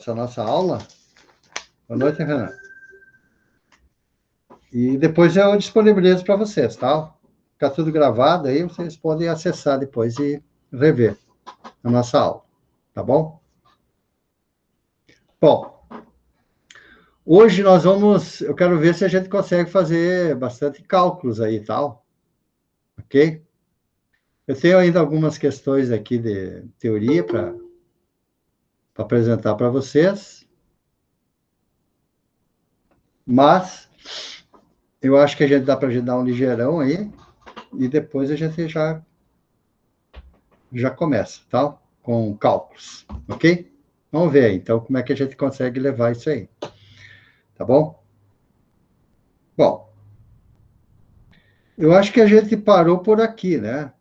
essa nossa aula. Boa noite, Renan. E depois eu disponibilizo para vocês, tá? Fica tudo gravado aí, vocês podem acessar depois e rever a nossa aula, tá bom? Bom, hoje eu quero ver se a gente consegue fazer bastante cálculos aí, tal, ok? Eu tenho ainda algumas questões aqui de teoria para apresentar para vocês, mas eu acho que dá para a gente dar um ligeirão aí e depois a gente já começa, tá? Com cálculos, ok? Vamos ver aí, então, como é que a gente consegue levar isso aí, tá bom? Bom, eu acho que a gente parou por aqui, né?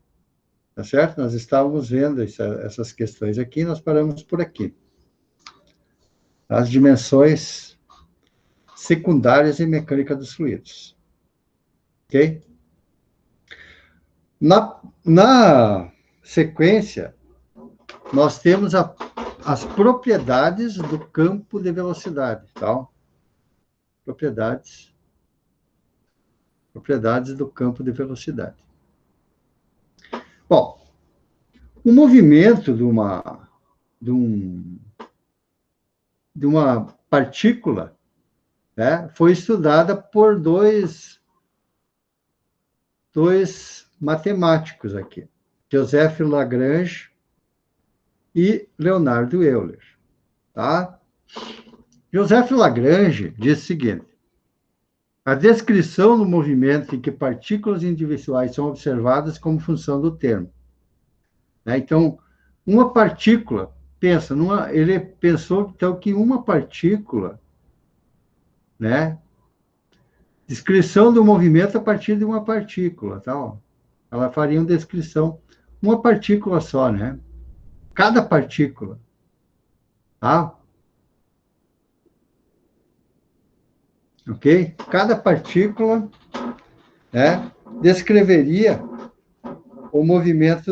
Tá certo? Nós estávamos vendo essas questões aqui, nós paramos por aqui. As dimensões secundárias em mecânica dos fluidos, ok? Na sequência, nós temos as propriedades do campo de velocidade, tá? Propriedades do campo de velocidade. Bom, o movimento de uma partícula, né, foi estudada por dois matemáticos aqui, Joseph Lagrange e Leonardo Euler, tá? Joseph Lagrange diz o seguinte: a descrição do movimento em que partículas individuais são observadas como função do termo. Né? Então, uma partícula, ele pensou então que uma partícula, né? Descrição do movimento a partir de uma partícula, tal. Ela faria uma descrição, uma partícula só, né? Cada partícula, tá? Ok? Cada partícula, né, descreveria o movimento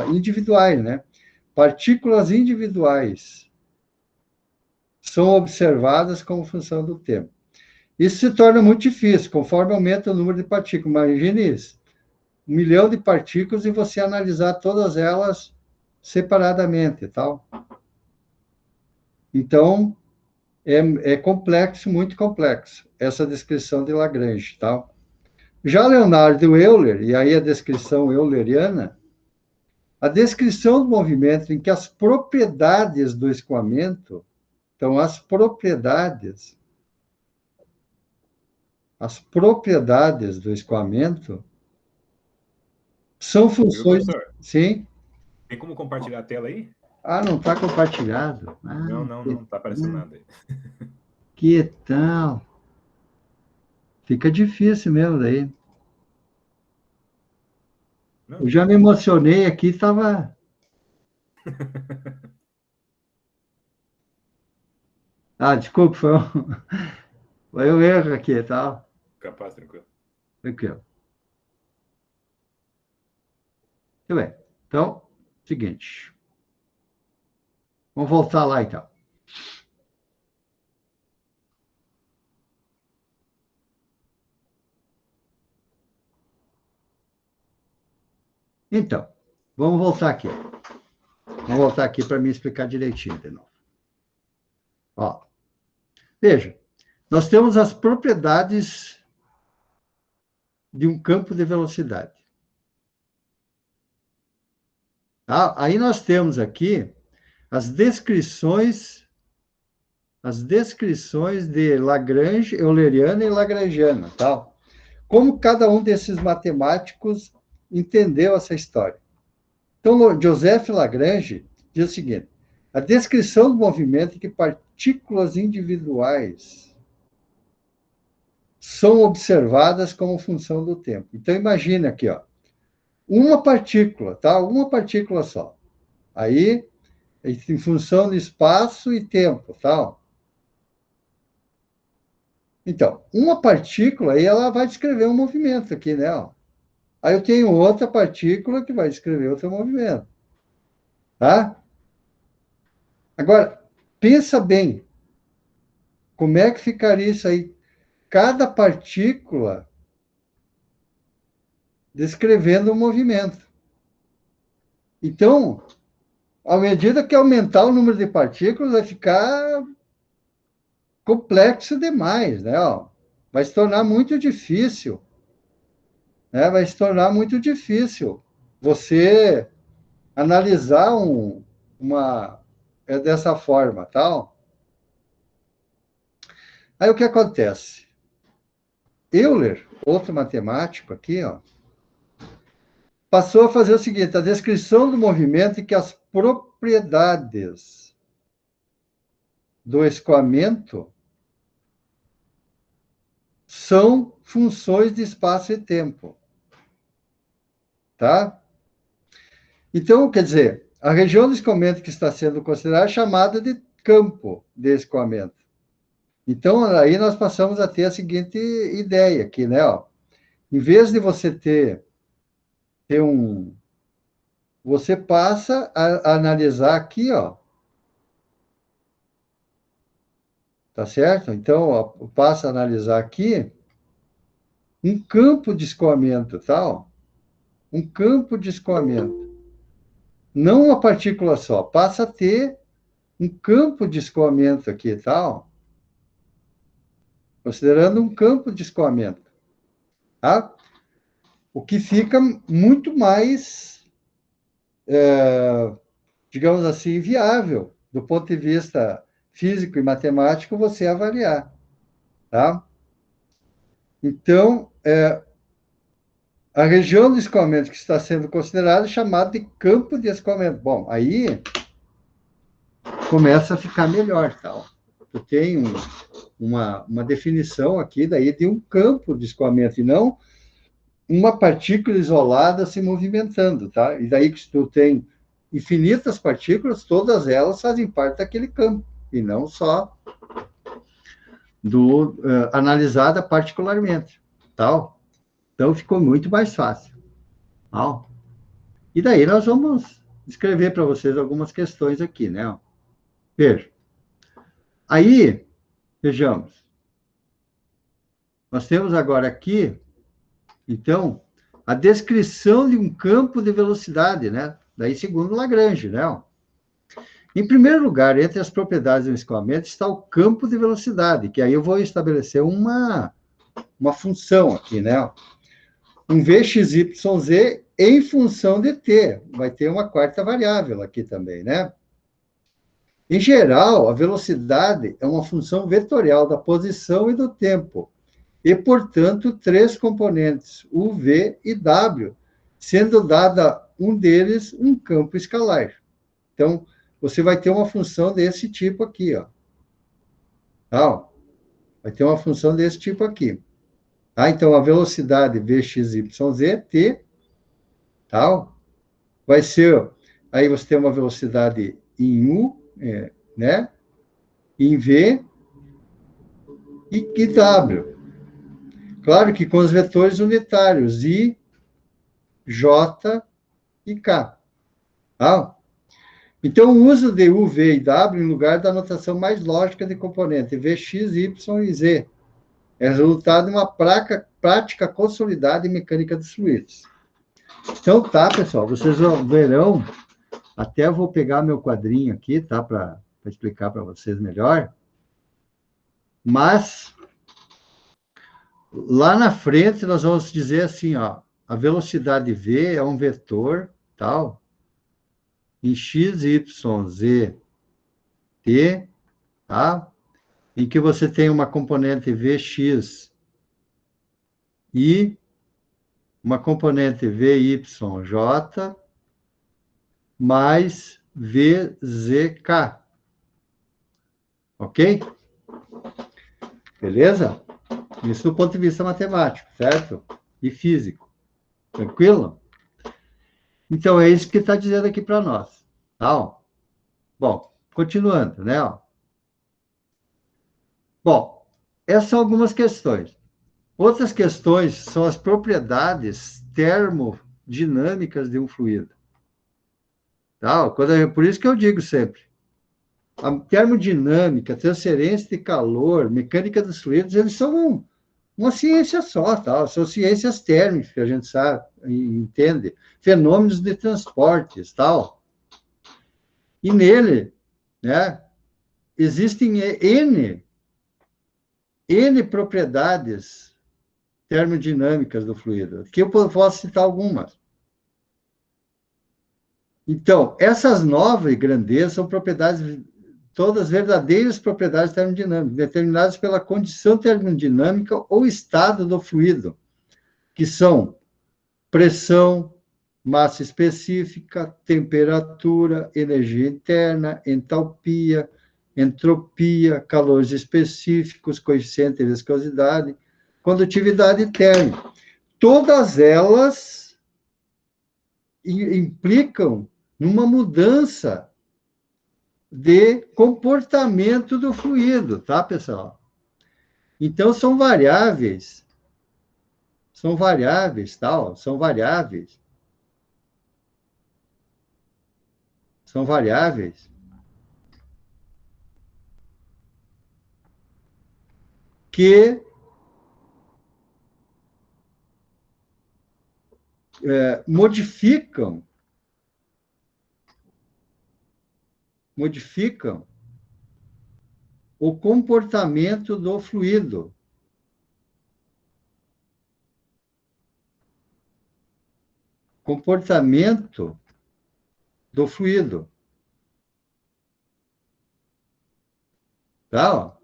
individuais, né? Partículas individuais são observadas como função do tempo. Isso se torna muito difícil, conforme aumenta o número de partículas. Imagine isso, 1 milhão de partículas e você analisar todas elas separadamente, tal. Então, é complexo, muito complexo, essa descrição de Lagrange, tal. Já Leonardo Euler, e aí a descrição euleriana, a descrição do movimento em que as propriedades do escoamento, então as propriedades do escoamento são funções... Viu, professor? Sim? Tem como compartilhar a tela aí? Ah, não está compartilhado. Não está aparecendo nada aí. Que tal? Fica difícil mesmo daí. Não, Eu já me emocionei aqui, estava... Ah, desculpa, foi um erro aqui, tá? Capaz, tranquilo. Aqui, ó. Muito bem. Então, seguinte. Vamos voltar lá, então. Então, vamos voltar aqui. Vamos voltar aqui para me explicar direitinho de novo. Ó, veja, nós temos as propriedades de um campo de velocidade. Tá? Aí nós temos aqui as descrições de Lagrange, Euleriana e Lagrangiana, tal. Como cada um desses matemáticos entendeu essa história. Então, Joseph Lagrange diz o seguinte: a descrição do movimento em que partículas individuais são observadas como função do tempo. Então, imagine aqui, ó, uma partícula, tá? Uma partícula só. Aí, em função de espaço e tempo, tal. Então, uma partícula, aí ela vai descrever um movimento aqui, né? Ó. Aí eu tenho outra partícula que vai descrever outro movimento, tá? Agora, pensa bem, como é que ficaria isso aí? Cada partícula descrevendo um movimento. Então, à medida que aumentar o número de partículas, vai ficar complexo demais, né? Ó, vai se tornar muito difícil, né? Vai se tornar muito difícil você analisar uma dessa forma, tal. Aí o que acontece? Euler, outro matemático aqui, ó, passou a fazer o seguinte: a descrição do movimento e que as propriedades do escoamento são funções de espaço e tempo, tá? Então, quer dizer, a região do escoamento que está sendo considerada é chamada de campo de escoamento. Então, aí nós passamos a ter a seguinte ideia aqui, né? Ó, em vez de você ter um... Você passa a analisar aqui, ó. Tá certo? Então, ó, passa a analisar aqui um campo de escoamento, tá? Ó, um campo de escoamento. Não uma partícula só, passa a ter um campo de escoamento aqui, tá? Ó, considerando um campo de escoamento, tá? O que fica muito mais, digamos assim, viável, do ponto de vista físico e matemático, você avaliar, tá? Então, a região de escoamento que está sendo considerada é chamada de campo de escoamento. Bom, aí começa a ficar melhor, tal. Eu tenho uma definição aqui daí de um campo de escoamento, e não uma partícula isolada se movimentando, tá? E daí que tu tem infinitas partículas, todas elas fazem parte daquele campo, e não só analisada particularmente, tal. Então, ficou muito mais fácil, tal. E daí nós vamos escrever para vocês algumas questões aqui, né? Veja. Aí, vejamos. Nós temos agora aqui, então, a descrição de um campo de velocidade, né? Daí, segundo Lagrange, né? Em primeiro lugar, entre as propriedades do escoamento está o campo de velocidade, que aí eu vou estabelecer uma função aqui, né? Um Vxyz em função de t. Vai ter uma quarta variável aqui também, né? Em geral, a velocidade é uma função vetorial da posição e do tempo, e, portanto, três componentes, u, v e w, sendo dada um deles um campo escalar. Então, você vai ter uma função desse tipo aqui, ó. Tá? Vai ter uma função desse tipo aqui. Tá? Então, a velocidade Vxyz, t, tá? Vai ser, aí você tem uma velocidade em u, né? Em v e w. Claro que com os vetores unitários, i, j e k. Tá? Então, o uso de u, v e w em lugar da notação mais lógica de componente vx, y e z é resultado de uma prática consolidada em mecânica dos fluidos. Então, tá, pessoal, vocês verão, até vou pegar meu quadrinho aqui, tá, para explicar para vocês melhor, mas lá na frente nós vamos dizer assim, ó, a velocidade v é um vetor, tal, em x, y, z, t, tá? Em que você tem uma componente Vx e uma componente Vyj mais Vzk. Ok? Beleza? Isso do ponto de vista matemático, certo? E físico. Tranquilo? Então, é isso que está dizendo aqui para nós. Tá? Bom, continuando, né? Bom, essas são algumas questões. Outras questões são as propriedades termodinâmicas de um fluido. Tá? Por isso que eu digo sempre, a termodinâmica, transferência de calor, mecânica dos fluidos, eles são uma ciência só, tá? São ciências térmicas, que a gente sabe, entende, fenômenos de transportes, tal. E nele, né, existem N propriedades termodinâmicas do fluido, que eu posso citar algumas. Então, essas 9 grandezas são propriedades, todas verdadeiras propriedades termodinâmicas, determinadas pela condição termodinâmica ou estado do fluido, que são pressão, massa específica, temperatura, energia interna, entalpia, entropia, calores específicos, coeficiente de viscosidade, condutividade térmica. Todas elas implicam numa mudança de comportamento do fluido, tá, pessoal? Então, são variáveis, tal, são variáveis que modificam o comportamento do fluido. Comportamento do fluido. Tá?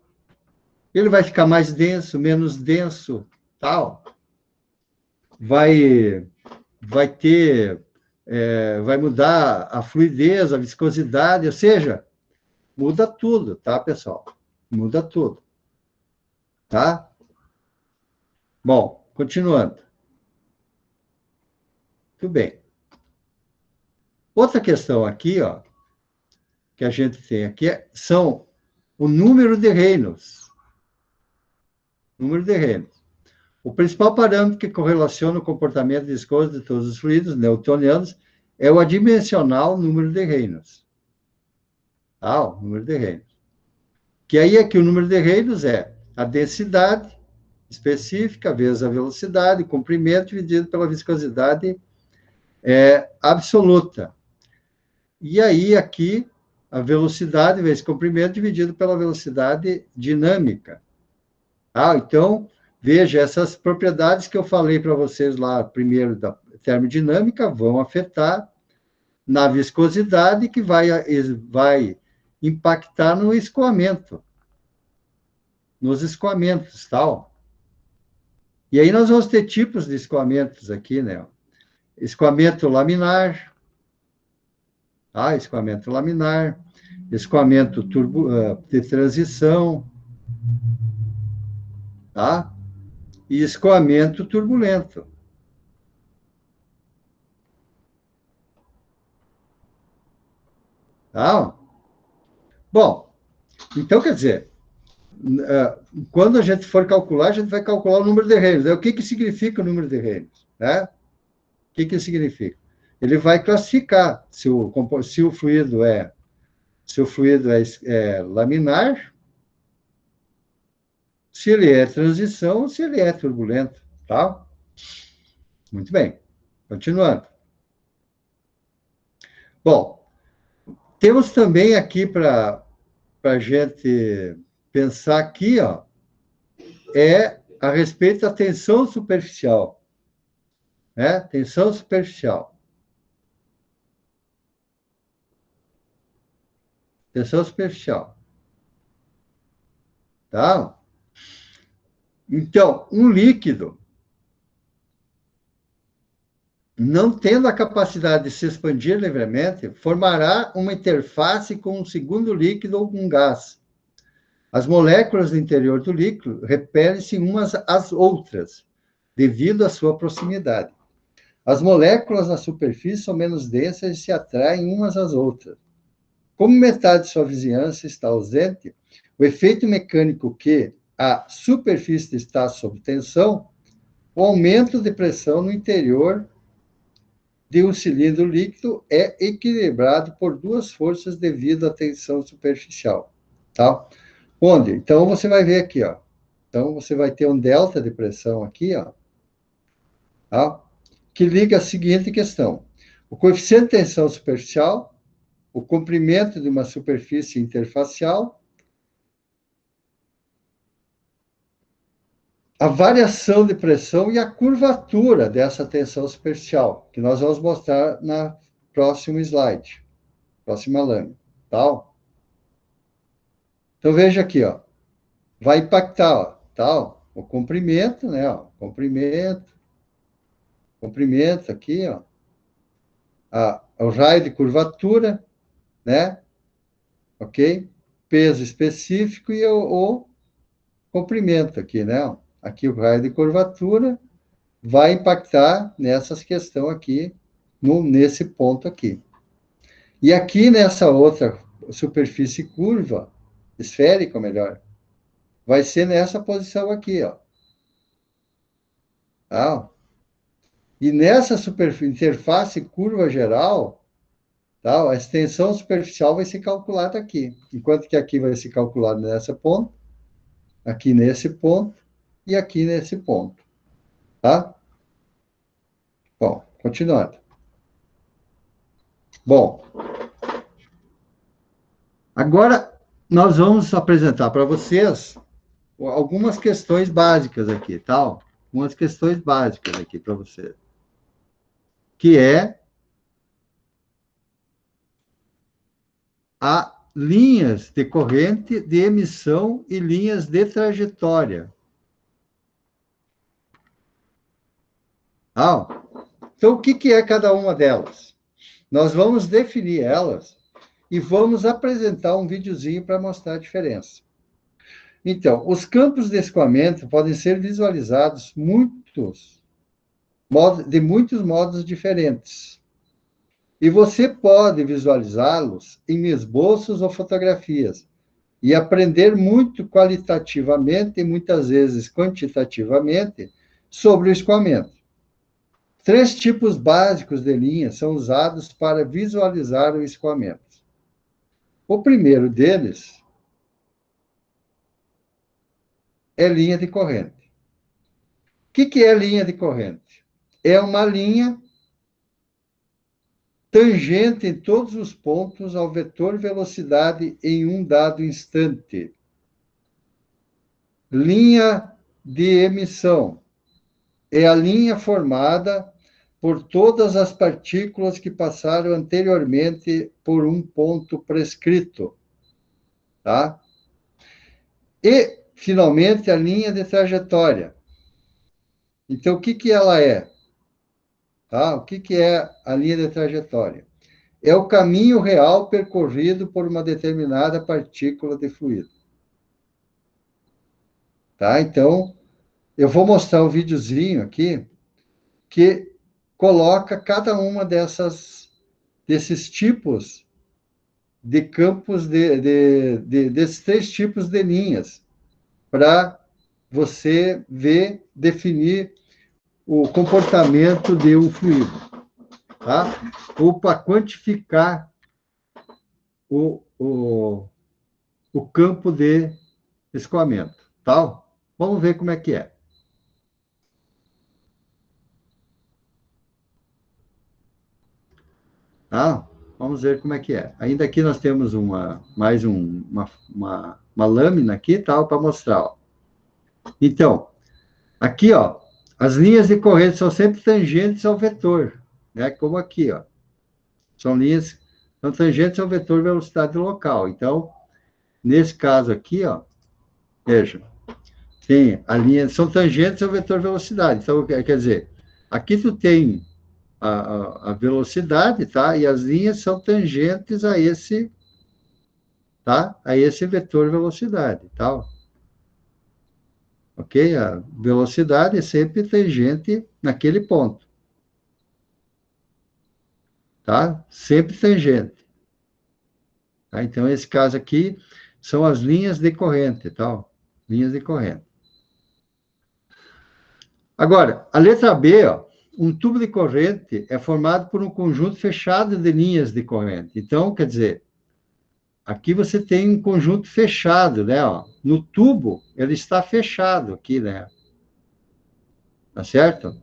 Ele vai ficar mais denso, menos denso, tal. Vai ter, vai mudar a fluidez, a viscosidade, ou seja, muda tudo, tá, pessoal? Muda tudo. Tá? Bom, continuando. Tudo bem. Outra questão aqui, ó, que a gente tem aqui, são o número de reinos. Número de reinos. O principal parâmetro que correlaciona o comportamento viscoso de todos os fluidos newtonianos é o adimensional número de reinos. Ah, o número de reinos. Que aí aqui o número de reinos é a densidade específica vezes a velocidade, comprimento dividido pela viscosidade absoluta. E aí aqui a velocidade vezes comprimento dividido pela velocidade dinâmica. Ah, então, veja, essas propriedades que eu falei para vocês lá, primeiro da termodinâmica, vão afetar na viscosidade, que vai impactar no escoamento, nos escoamentos, tal. E aí nós vamos ter tipos de escoamentos aqui, né? Escoamento laminar, tá? Escoamento laminar, escoamento de transição, tá? E escoamento turbulento. Tá? Bom, então, quer dizer, quando a gente for calcular, a gente vai calcular o número de reinos. O que significa o número de reinos? Né? O que significa? Ele vai classificar se o fluido é laminar, se ele é transição ou se ele é turbulento. Tá? Muito bem. Continuando. Bom, temos também aqui para a gente pensar aqui, ó, a respeito da tensão superficial. Né? Tensão superficial. Tensão superficial. Tá? Então, um líquido, não tendo a capacidade de se expandir livremente, formará uma interface com um segundo líquido ou um gás. As moléculas do interior do líquido repelem-se umas às outras, devido à sua proximidade. As moléculas na superfície são menos densas e se atraem umas às outras. Como metade de sua vizinhança está ausente, o efeito mecânico que a superfície está sob tensão, o aumento de pressão no interior de um cilindro líquido é equilibrado por duas forças devido à tensão superficial, tá? Onde? Então, você vai ver aqui, ó. Então, você vai ter um delta de pressão aqui, ó, tá? Que liga a seguinte questão. O coeficiente de tensão superficial, o comprimento de uma superfície interfacial, a variação de pressão e a curvatura dessa tensão superficial, que nós vamos mostrar na próximo slide, próxima lâmina, tal. Então, veja aqui, ó, vai impactar, ó, tal, o comprimento, né, ó, comprimento aqui, ó, o raio de curvatura, né, ok? Peso específico e o comprimento aqui, né? Aqui o raio de curvatura vai impactar nessas questões aqui, nesse ponto aqui. E aqui nessa outra superfície curva, esférica, melhor, vai ser nessa posição aqui, ó. Tá? E nessa interface curva geral, tá? A extensão superficial vai ser calculada aqui, enquanto que aqui vai ser calculado nessa ponta, aqui nesse ponto e aqui nesse ponto, tá? Bom, continuando. Bom, agora nós vamos apresentar para vocês algumas questões básicas aqui, tá? Algumas questões básicas aqui para vocês. Que é a linhas de corrente de emissão e linhas de trajetória. Ah, então, o que é cada uma delas? Nós vamos definir elas e vamos apresentar um videozinho para mostrar a diferença. Então, os campos de escoamento podem ser visualizados de muitos modos diferentes. E você pode visualizá-los em esboços ou fotografias e aprender muito qualitativamente e muitas vezes quantitativamente sobre o escoamento. 3 tipos básicos de linhas são usados para visualizar o escoamento. O primeiro deles é linha de corrente. O que é linha de corrente? É uma linha tangente em todos os pontos ao vetor velocidade em um dado instante. Linha de emissão é a linha formada por todas as partículas que passaram anteriormente por um ponto prescrito, tá? E, finalmente, a linha de trajetória. Então, o que ela é? Tá? O que é a linha de trajetória? É o caminho real percorrido por uma determinada partícula de fluido. Tá? Então, eu vou mostrar um videozinho aqui que coloca cada uma desses tipos de campos, desses 3 tipos de linhas, para você ver, definir o comportamento de um fluido, tá? Ou para quantificar o campo de escoamento, tá? Vamos ver como é que é. Tá? Vamos ver como é que é. Ainda aqui nós temos uma lâmina aqui, tal, para mostrar. Ó. Então, aqui, ó, as linhas de corrente são sempre tangentes ao vetor, né? Como aqui, ó. São tangentes ao vetor velocidade local. Então, nesse caso aqui, ó, veja, tem a linha, são tangentes ao vetor velocidade. Então, quer dizer, aqui tu tem a velocidade, tá? E as linhas são tangentes a esse, tá? A esse vetor velocidade, tá? Ok? A velocidade é sempre tangente naquele ponto, tá? Sempre tangente. Tá? Então, esse caso aqui são as linhas de corrente, tá? Linhas de corrente. Agora, a letra B, ó, um tubo de corrente é formado por um conjunto fechado de linhas de corrente. Então, quer dizer, aqui você tem um conjunto fechado, né? Ó. No tubo, ele está fechado aqui, né? Tá certo?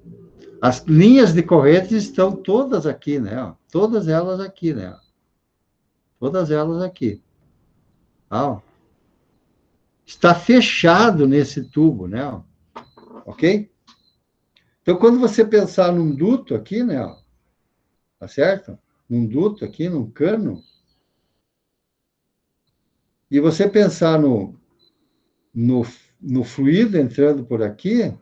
As linhas de corrente estão todas aqui, né? Ó. Todas elas aqui, né? Todas elas aqui. Ó. Está fechado nesse tubo, né? Ó. Ok? Então, quando você pensar num duto aqui, né? Ó, tá certo? Num duto aqui, num cano, e você pensar no, no fluido entrando por aqui,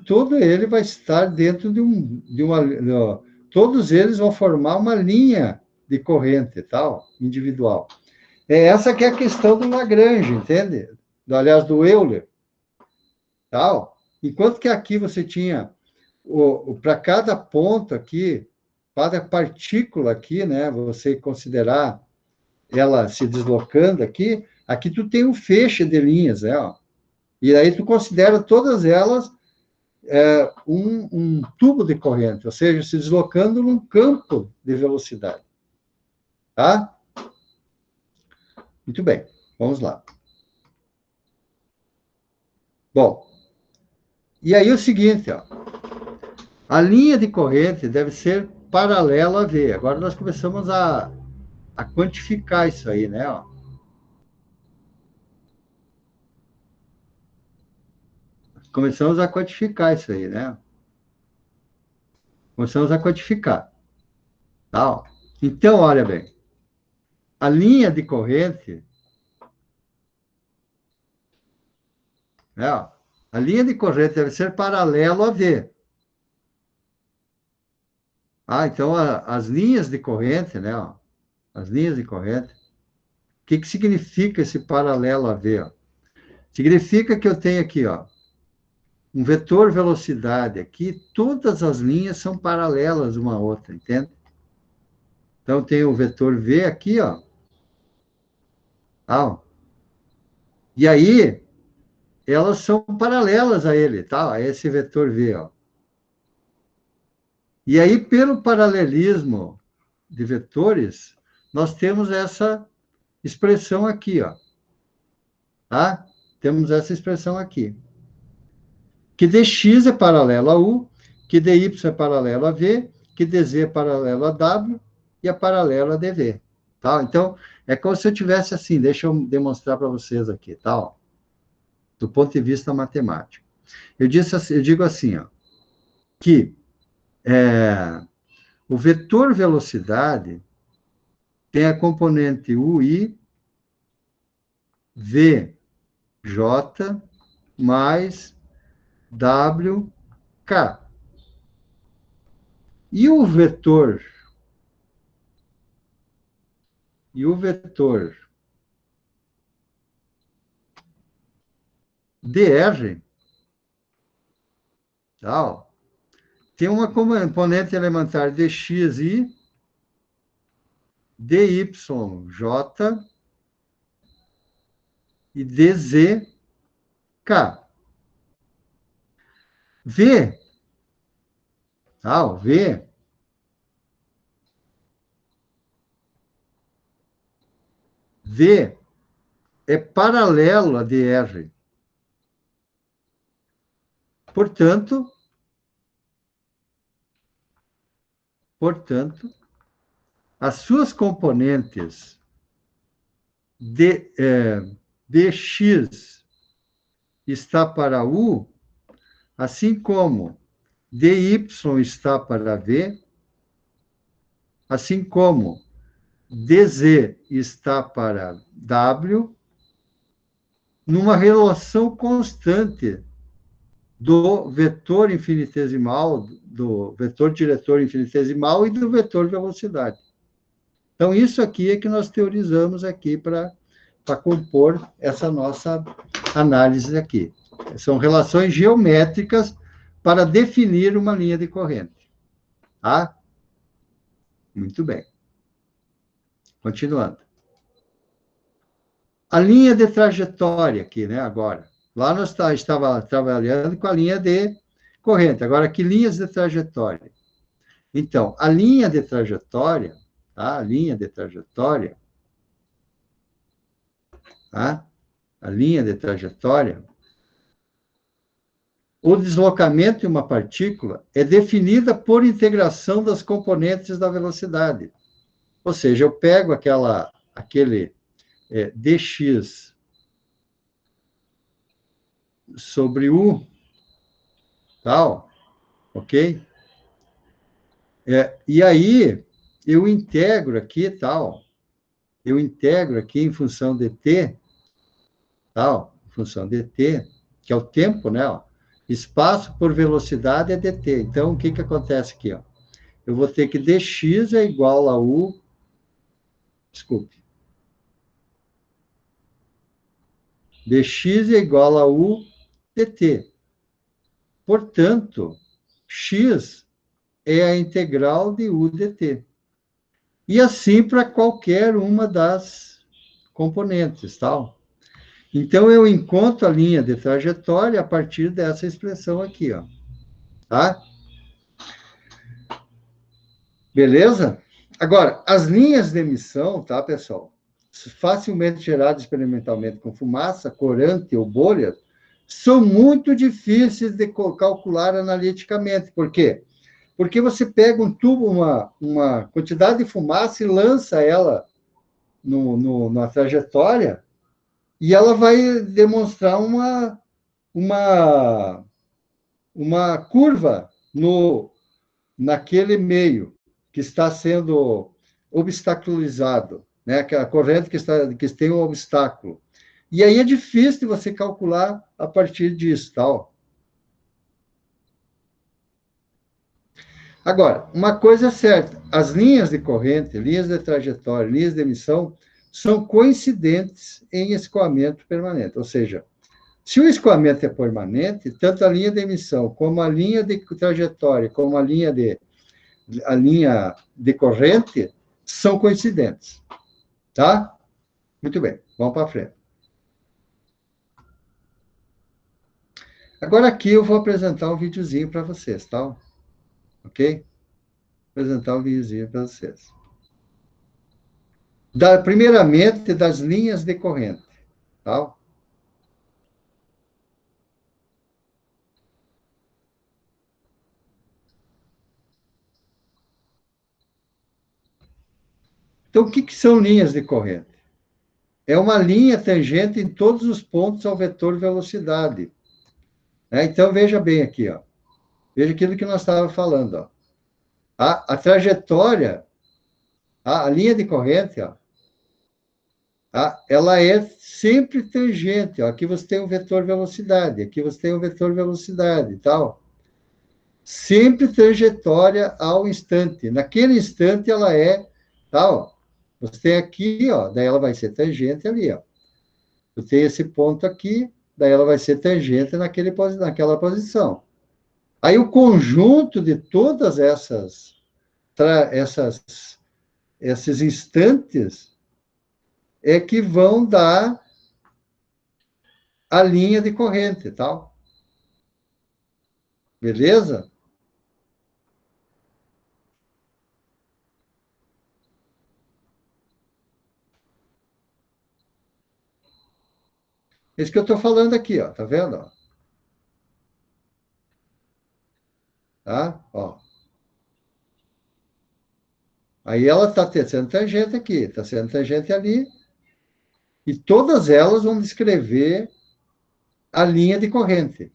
todo ele vai estar dentro de uma, todos eles vão formar uma linha de corrente, tal, individual. É essa que é a questão do Lagrange, entende? Aliás, do Euler, tal. Enquanto que aqui você tinha, para cada ponto aqui, cada partícula aqui, né, você considerar ela se deslocando aqui, aqui tu tem um feixe de linhas, né, ó. E aí tu considera todas elas um tubo de corrente, ou seja, se deslocando num campo de velocidade. Tá? Muito bem, vamos lá. Bom, e aí o seguinte, ó, a linha de corrente deve ser paralela a V. Agora nós começamos a quantificar isso aí, né? Ó. Começamos a quantificar isso aí, né? Começamos a quantificar. Tá? Ó. Então, olha bem, a linha de corrente, né? Ó, a linha de corrente deve ser paralelo a V. Então as linhas de corrente, né? Ó, as linhas de corrente. O que significa esse paralelo a V? Ó? Significa que eu tenho aqui, ó, um vetor velocidade aqui, todas as linhas são paralelas uma à outra, entende? Então, tem o vetor V aqui, ó. Ó. E aí, elas são paralelas a ele, tá? A esse vetor V, ó. E aí, pelo paralelismo de vetores, nós temos essa expressão aqui, ó. Tá? Temos essa expressão aqui. Que dx é paralelo a U, que dy é paralelo a V, que dz é paralelo a W e é paralelo a dV. Tá? Então, é como se eu tivesse assim, deixa eu demonstrar para vocês aqui, tá? Ó, do ponto de vista matemático. Eu digo assim, ó, que o vetor velocidade tem a componente UI, VJ mais WK. E o vetor dr, tá? Tem uma componente elementar dxi, dyj e dzk. V, tá? O V é paralelo a dr. Portanto, as suas componentes dx está para U, assim como dy está para V, assim como dz está para W, numa relação constante do vetor infinitesimal, do vetor diretor infinitesimal e do vetor velocidade. Então, isso aqui é que nós teorizamos aqui para compor essa nossa análise aqui. São relações geométricas para definir uma linha de corrente. Tá? Muito bem. Continuando. A linha de trajetória aqui, né, agora. Lá nós estava trabalhando com a linha de corrente. Agora, que linhas de trajetória? Então, a linha de trajetória, tá? A linha de trajetória, tá? A linha de trajetória, o deslocamento de uma partícula é definida por integração das componentes da velocidade. Ou seja, eu pego aquele dx sobre u, tal, ok? E aí, eu integro aqui, tal, eu integro aqui em função de t, tal, em função de t, que é o tempo, né? Ó, espaço por velocidade é dt. Então, o que que acontece aqui, ó? Eu vou ter que dx é igual a u, desculpe, dx é igual a u dt. Portanto, x é a integral de u dt. E assim para qualquer uma das componentes, tal. Então, eu encontro a linha de trajetória a partir dessa expressão aqui, ó. Tá? Beleza? Agora, as linhas de emissão, tá, pessoal? Facilmente geradas experimentalmente com fumaça, corante ou bolha, são muito difíceis de calcular analiticamente. Por quê? Porque você pega um tubo, uma quantidade de fumaça e lança ela na trajetória, e ela vai demonstrar uma, uma curva naquele meio que está sendo obstaculizado, né? Aquela corrente que tem um obstáculo. E aí é difícil de você calcular a partir disso, tal. Agora, uma coisa é certa, as linhas de corrente, linhas de trajetória, linhas de emissão, são coincidentes em escoamento permanente. Ou seja, se o escoamento é permanente, tanto a linha de emissão como a linha de trajetória, como a linha de corrente, são coincidentes. Tá? Muito bem, vamos para frente. Agora aqui eu vou apresentar um videozinho para vocês, tá? Ok? Apresentar um videozinho para vocês. Primeiramente, das linhas de corrente, tá? Então, o que são linhas de corrente? É uma linha tangente em todos os pontos ao vetor velocidade. Então, veja bem aqui, ó. Veja aquilo que nós estávamos falando, ó. A trajetória, a linha de corrente, ó, ela é sempre tangente. Ó. Aqui você tem um vetor velocidade, aqui você tem um vetor velocidade e tal. Sempre trajetória ao instante. Naquele instante, ela é tal. Você tem aqui, ó, daí ela vai ser tangente ali, ó. Eu tenho esse ponto aqui, daí ela vai ser tangente naquela posição. Aí o conjunto de todas esses instantes é que vão dar a linha de corrente, tal. Beleza? Isso que eu estou falando aqui, ó, tá vendo? Tá? Ó. Aí ela está sendo tangente aqui, está sendo tangente ali, e todas elas vão descrever a linha de corrente.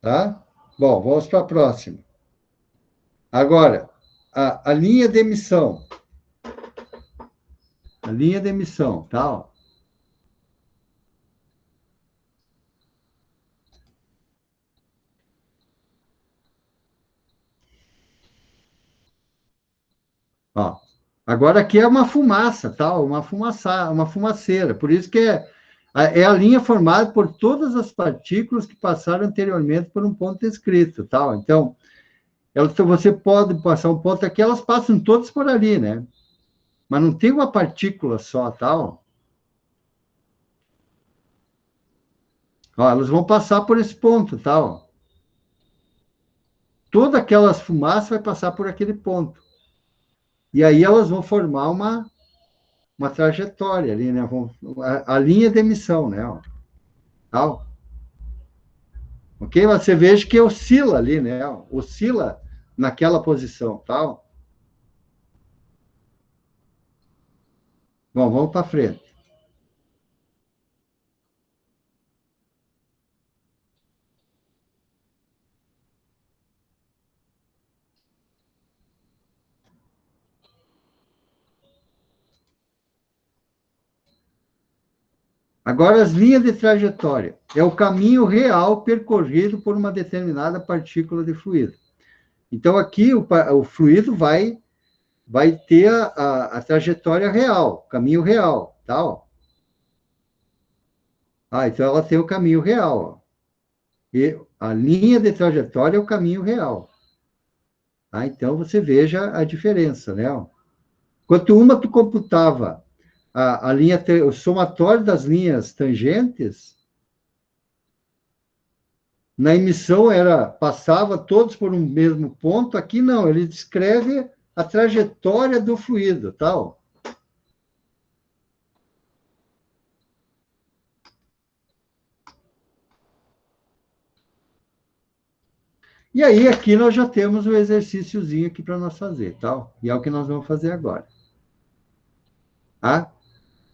Tá? Bom, vamos para a próxima. Agora, a linha de emissão. A linha de emissão, tá? Ó. Agora aqui é uma fumaça, tá? Uma fumaceira. Por isso que é a linha formada por todas as partículas que passaram anteriormente por um ponto escrito, tá? Então, você pode passar um ponto aqui, elas passam todas por ali, né? Mas não tem uma partícula só, tal. Ó, elas vão passar por esse ponto, tá? Ó. Toda aquelas fumaças vai passar por aquele ponto. E aí elas vão formar uma trajetória ali, né? A linha de emissão, né? Ó, tal. Ok? Você veja que oscila ali, né? Ó, oscila naquela posição, tal. Bom, vamos para frente. Agora, as linhas de trajetória. É o caminho real percorrido por uma determinada partícula de fluido. Então, aqui o fluido vai ter a trajetória real, caminho real, tá? Ó. Ah, então ela tem o caminho real. Ó. E a linha de trajetória é o caminho real. Tá? Então, você veja a diferença, né? Ó. Enquanto uma tu computava a linha, o somatório das linhas tangentes, na emissão passava todos por um mesmo ponto, aqui não, ele descreve a trajetória do fluido, tal. E aí aqui nós já temos um exercíciozinho aqui para nós fazer, tal. E é o que nós vamos fazer agora. Tá?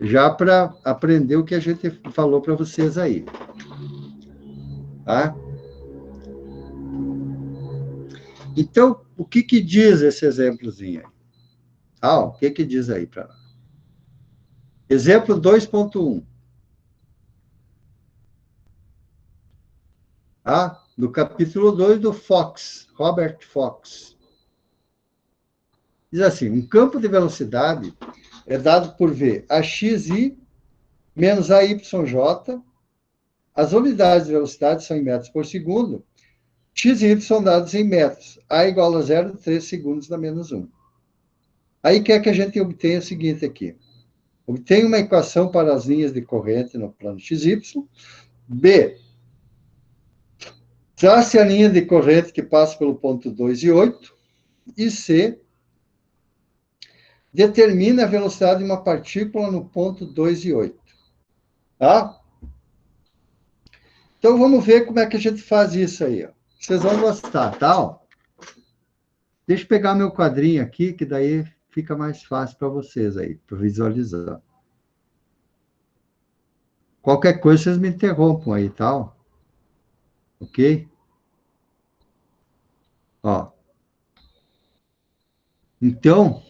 Já para aprender o que a gente falou para vocês aí. Tá? Então, o que diz esse exemplozinho aí? Ah, o que diz aí para nós? Exemplo 2.1. Tá? Do capítulo 2 do Fox, Robert Fox. Diz assim, um campo de velocidade é dado por V a xi menos a yj. As unidades de velocidade são em metros por segundo. X e Y são dados em metros. A igual a 0,3 segundos na menos 1. Aí quer que a gente obtenha o seguinte aqui. Obtenha uma equação para as linhas de corrente no plano XY. B. Trace a linha de corrente que passa pelo ponto 2 e 8. E C. Determine a velocidade de uma partícula no ponto 2 e 8. Tá? Então, vamos ver como é que a gente faz isso aí. Ó. Vocês vão gostar, tá? Ó. Deixa eu pegar meu quadrinho aqui, que daí fica mais fácil para vocês aí, para visualizar. Qualquer coisa, vocês me interrompam aí, tá? Ó. Ok? Ó. Então,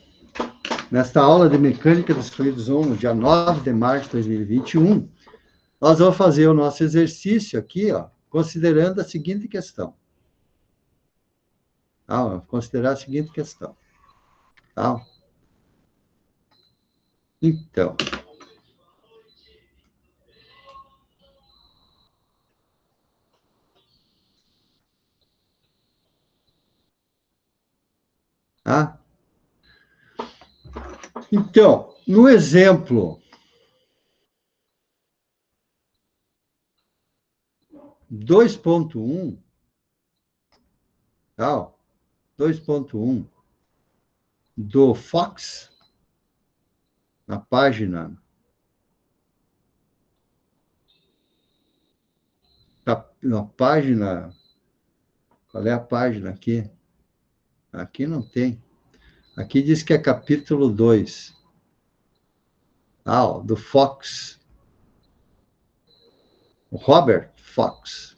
nesta aula de Mecânica dos Fluidos 1, no dia 9 de março de 2021, nós vamos fazer o nosso exercício aqui, ó, considerando a seguinte questão. Tá? Considerar a seguinte questão. Tá? Então, tá? Então, no exemplo 2.1, tá? 2.1 do Fox, na página, na página, qual é a página aqui? Aqui não tem. Aqui diz que é capítulo 2. Ah, ó, do Fox. O Robert Fox.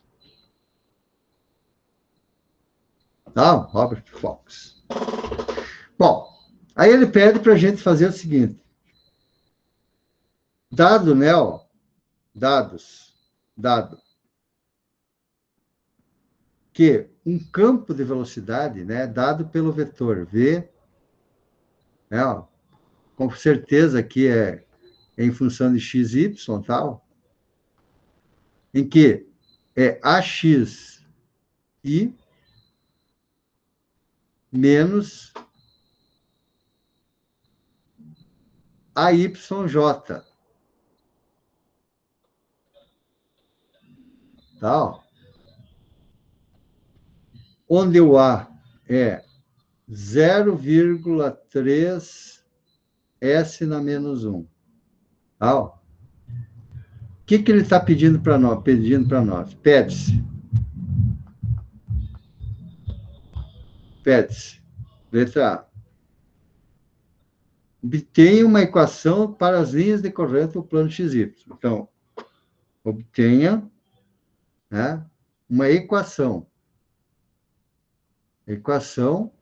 Ah, Robert Fox. Bom, aí ele pede para a gente fazer o seguinte. Dado, né, ó, dado, que um campo de velocidade, né, dado pelo vetor V, né, ó, com certeza aqui é em função de x, y, tal, em que é ax i menos AYJ. Tá? Ó. Onde o A é 0,3 S na menos 1. Tá? Ó. O que ele está pedindo para nós? Pede-se. Letra A. Obtenha uma equação para as linhas decorrentes do plano XY. Então, obtenha, né, uma equação. Equação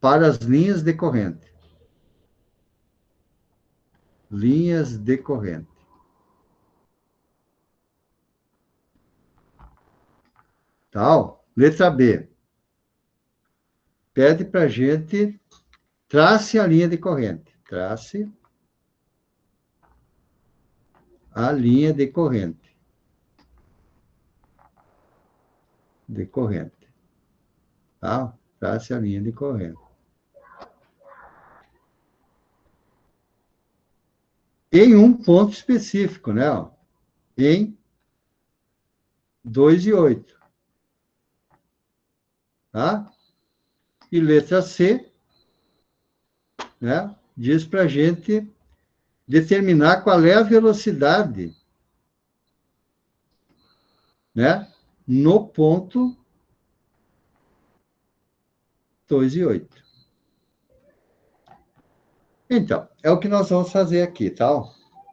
para as linhas decorrentes. Linhas decorrentes. Tal. Letra B. Pede para a gente trace a linha decorrente. Trace a linha decorrente. Decorrente. Tá? Trace a linha decorrente. Em um ponto específico, né? Ó, em 2 e 8. Tá? E letra C, né? Diz para a gente determinar qual é a velocidade, né? No ponto 2 e 8. Então, é o que nós vamos fazer aqui, tá?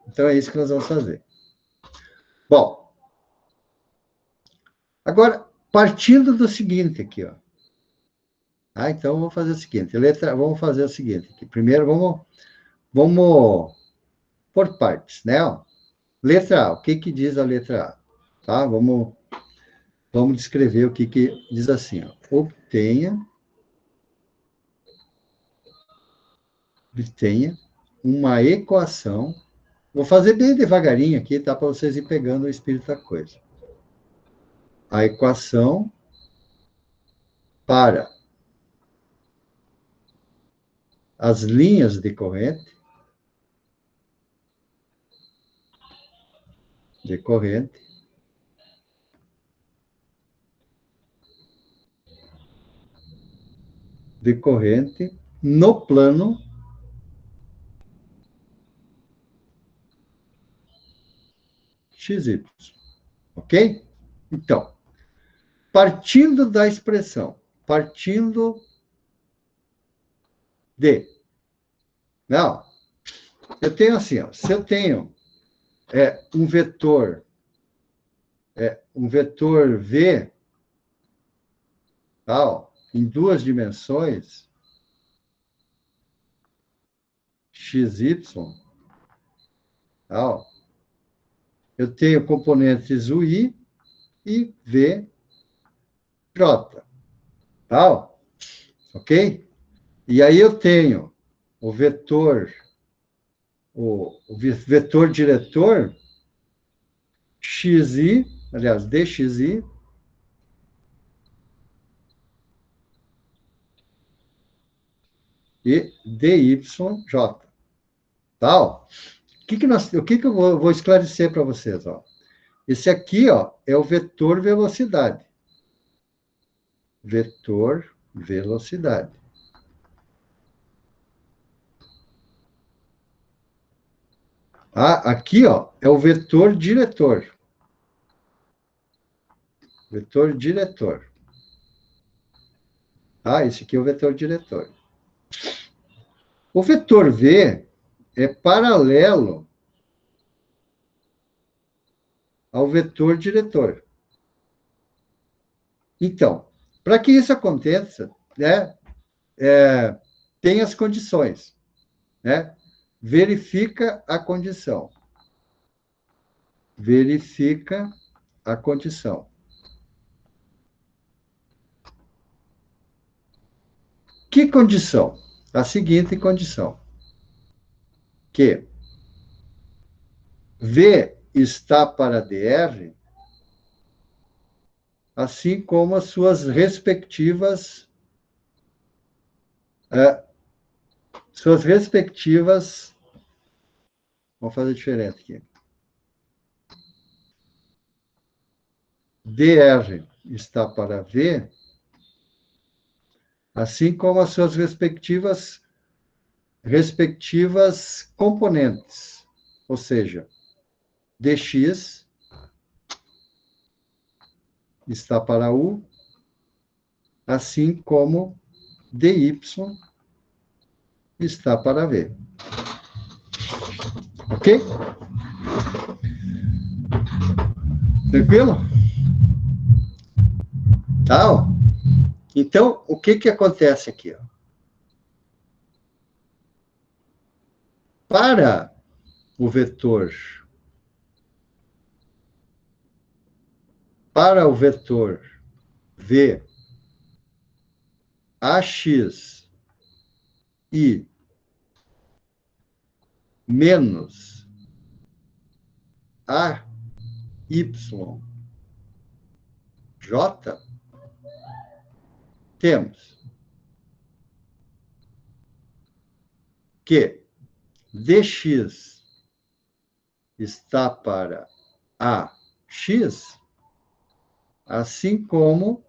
Então, é isso que nós vamos fazer. Bom, agora, partindo do seguinte aqui, ó. Ah, então, vamos fazer o seguinte. Vamos fazer o seguinte aqui. Primeiro, vamos por partes, né? Ó. Letra A, o que diz a letra A? Tá? Vamos descrever o que diz assim, ó. Obtenha uma equação. Vou fazer bem devagarinho aqui, tá? Para vocês ir pegando o espírito da coisa. A equação para as linhas decorrentes no plano XY. Ok? Então, partindo da expressão, partindo de. Não, eu tenho assim, ó, se eu tenho um vetor V, tá, ó, em duas dimensões, XY, tá, ó, eu tenho componentes UI e VJ, tá, ó, ok? E aí eu tenho o vetor diretor XI, aliás, DXI, e DYJ. Tá? O que eu vou esclarecer para vocês? Ó? Esse aqui, ó, é o vetor velocidade. Vetor velocidade. Aqui, ó, é o vetor diretor. Vetor diretor. Esse aqui é o vetor diretor. O vetor V é paralelo ao vetor diretor. Então, para que isso aconteça, né, tem as condições, né? Verifica a condição. Verifica a condição. Que condição? A seguinte condição. Que V está para DR, assim como as suas respectivas vamos fazer diferente aqui. dr está para v, assim como as suas respectivas componentes, ou seja, dx está para u, assim como dy está para v. Ok? Tranquilo? Tá, ó. Então, o que acontece aqui? Ó? Para o vetor v ax e menos a y j, temos que dx está para ax, assim como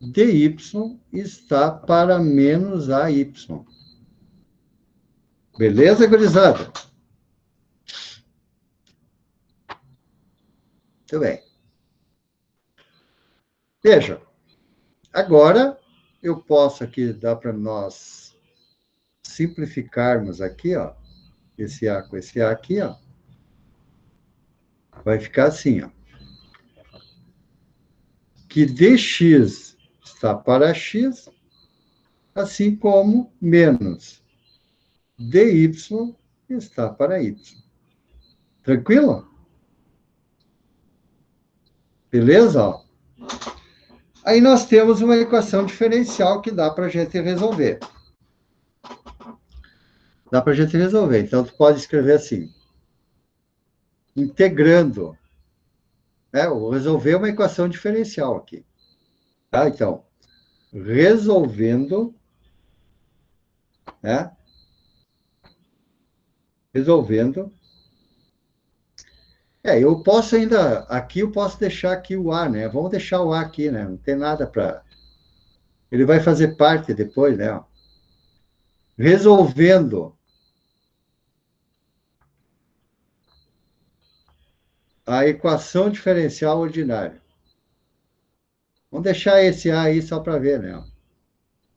dy está para menos ay. Beleza, gurizada? Muito bem. Veja, agora eu posso aqui, dá para nós simplificarmos aqui, ó, esse A com esse A aqui, ó, vai ficar assim, ó, que dx está para x, assim como menos dy está para y. Tranquilo? Beleza? Ó. Aí nós temos uma equação diferencial que dá para a gente resolver. Dá para a gente resolver. Então, tu pode escrever assim, integrando, né? Vou resolver uma equação diferencial aqui. Tá? Então, resolvendo, né? Resolvendo. Eu posso ainda, aqui eu posso deixar aqui o A, né? Vamos deixar o A aqui, né? Não tem nada para... Ele vai fazer parte depois, né? Resolvendo a equação diferencial ordinária. Vamos deixar esse A aí só para ver, né?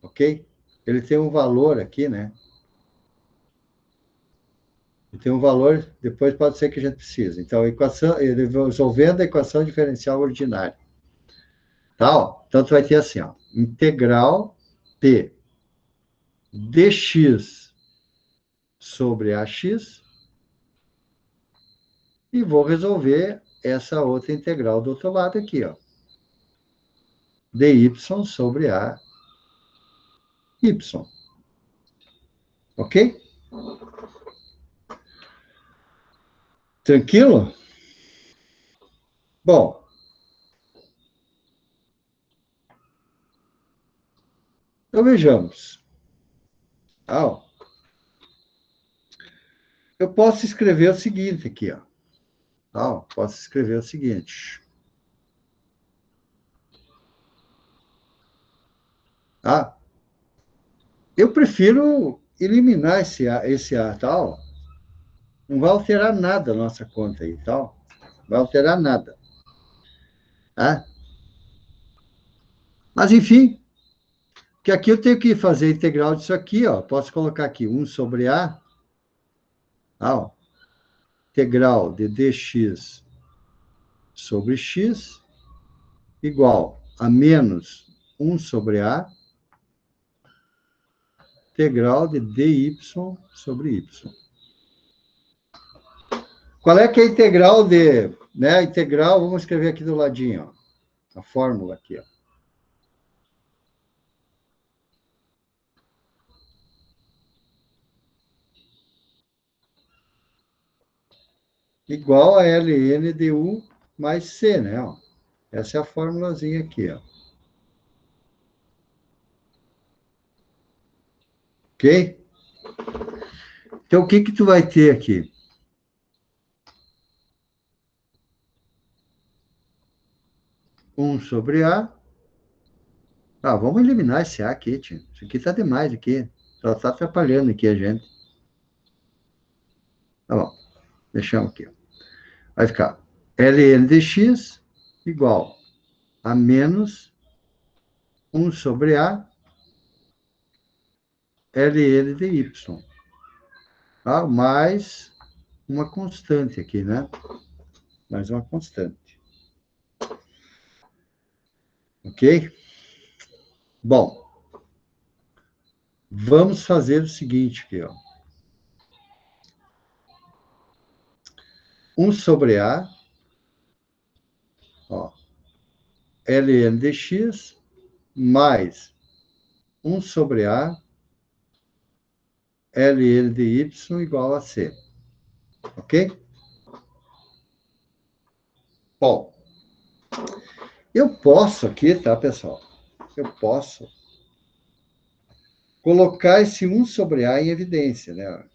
Ok? Ele tem um valor aqui, né? Ele tem um valor, depois pode ser que a gente precise. Então, resolvendo a equação diferencial ordinária. Tá? Ó. Então, tu vai ter assim, ó, integral de dx sobre ax, e vou resolver essa outra integral do outro lado aqui, ó. dy sobre a y. Ok? Tranquilo? Bom, então vejamos. Ah, eu posso escrever o seguinte aqui, ó. Posso escrever o seguinte. Eu prefiro eliminar esse A, tal. Não vai alterar nada a nossa conta aí, tal. Não vai alterar nada. Tá? Mas, enfim, que aqui eu tenho que fazer a integral disso aqui, ó. Posso colocar aqui 1 sobre A, ó, integral de dx sobre x igual a menos 1 sobre A, integral de dy sobre y. Qual é que é a integral de... Né, a integral, vamos escrever aqui do ladinho, ó, a fórmula aqui, ó. Igual a ln de u mais c, né? Ó. Essa é a formulazinha aqui, ó. Ok? Então, o que que tu vai ter aqui? 1 sobre A. Ah, vamos eliminar esse A aqui, tio. Isso aqui tá demais aqui. Só tá atrapalhando aqui a gente. Tá bom. Deixamos aqui. Vai ficar ln de x igual a menos 1 sobre A ln de y. Tá? Mais uma constante aqui, né? Mais uma constante. Ok? Bom, vamos fazer o seguinte aqui, ó. 1 sobre A, ó, ln de x, mais 1 sobre A, ln de y igual a c. Ok? Bom, eu posso aqui, tá, pessoal? Eu posso colocar esse 1 sobre A em evidência, né?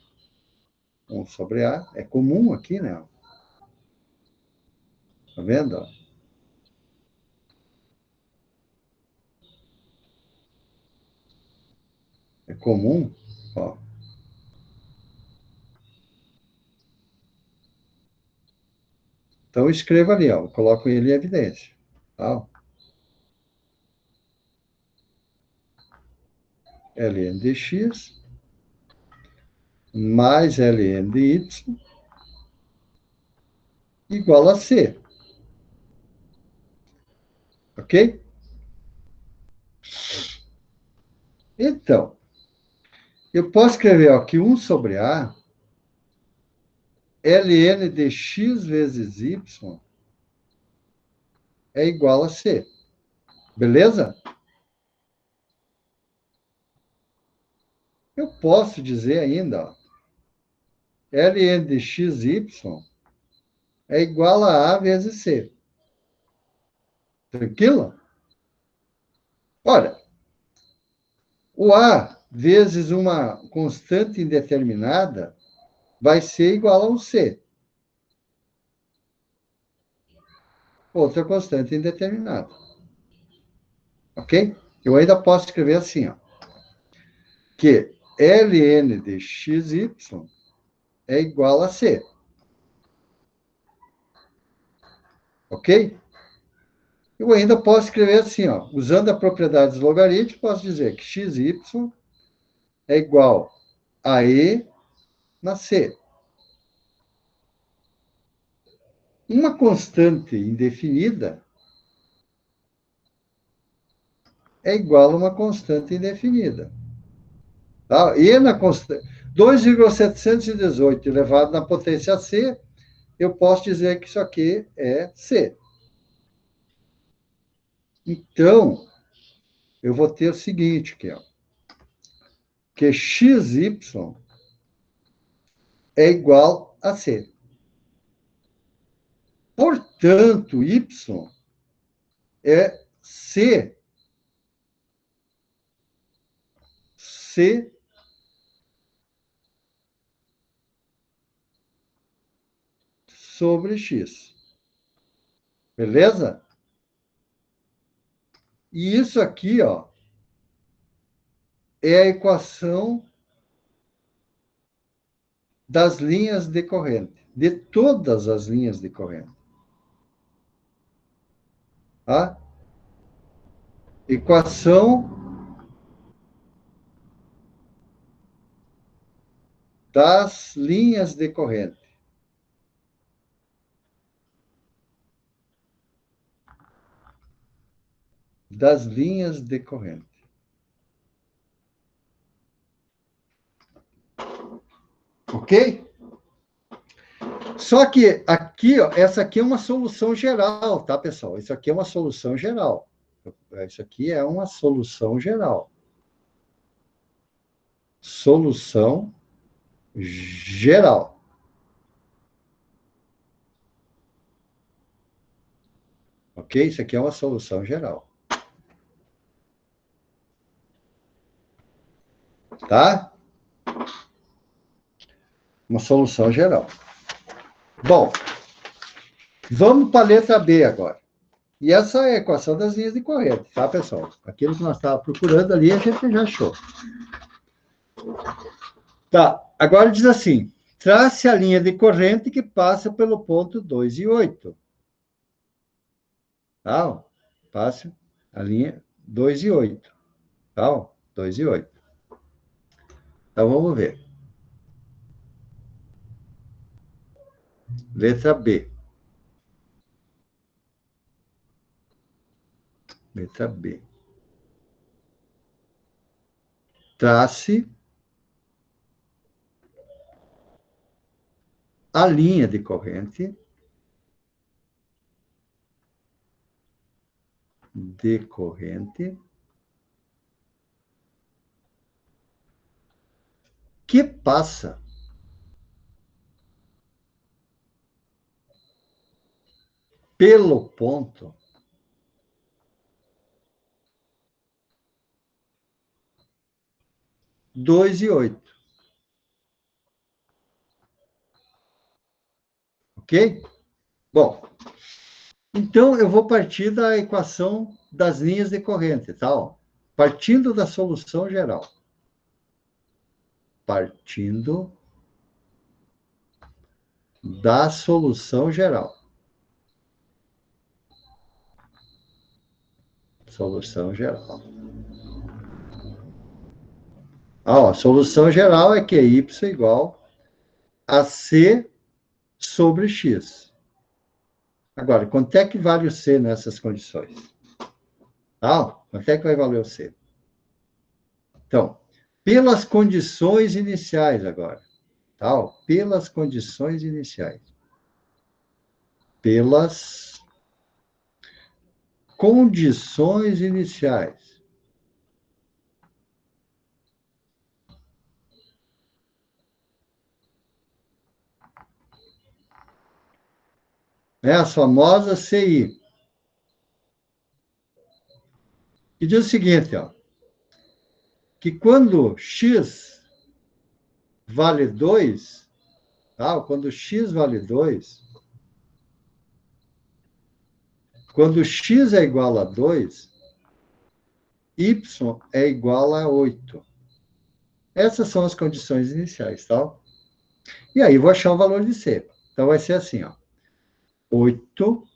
1 sobre A é comum aqui, né? Tá vendo? É comum, ó. Então, eu escrevo ali, ó. Eu coloco ele em evidência. Tá? ln de x mais ln de y igual a c. Ok? Então, eu posso escrever ó, que 1 sobre A ln de x vezes y é igual a c. Beleza? Eu posso dizer ainda, ó, ln de xy é igual a A vezes C. Tranquilo? Olha, o A vezes uma constante indeterminada vai ser igual ao C. Outra constante indeterminada. Ok? Eu ainda posso escrever assim, ó, que ln de xy é igual a C. Ok? Eu ainda posso escrever assim, ó, usando a propriedade dos logaritmos, posso dizer que xy é igual a E na C. Uma constante indefinida é igual a uma constante indefinida. Tá? E na constante 2,718 elevado na potência C, eu posso dizer que isso aqui é C. Então, eu vou ter o seguinte aqui, ó, que xy é igual a C. Portanto, y é C sobre x. Beleza? E isso aqui, ó, é a equação das linhas de corrente, de todas as linhas de corrente. Tá? Equação das linhas de corrente. Das linhas de corrente. Ok? Só que aqui, ó, essa aqui é uma solução geral, tá, pessoal? Isso aqui é uma solução geral. Isso aqui é uma solução geral. Solução geral. Ok? Isso aqui é uma solução geral. Tá? Uma solução geral. Bom, vamos para a letra B agora. E essa é a equação das linhas de corrente, tá, pessoal? Aquilo que nós estávamos procurando ali, a gente já achou. Tá, agora diz assim, trace a linha de corrente que passa pelo ponto 2 e 8. Tá? Passe a linha 2 e 8. Tá? 2 e 8. Então, vamos ver. Letra B. Letra B. Trace a linha de corrente que passa pelo ponto 2 e 8. Ok? Bom, então eu vou partir da equação das linhas de corrente, tá? Ó, partindo da solução geral. Partindo da solução geral. Solução geral. Ó, a solução geral é que é y igual a c sobre x. Agora, quanto é que vale o c nessas condições? Tá? Quanto é que vai valer o c? Então, pelas condições iniciais agora. Tá? Pelas condições iniciais. Pelas condições iniciais. É a famosa CI. E diz o seguinte, ó, que quando x vale 2, tá? Quando x vale 2, quando x é igual a 2, y é igual a 8. Essas são as condições iniciais, tá? E aí, vou achar o valor de c. Então, vai ser assim, ó. 8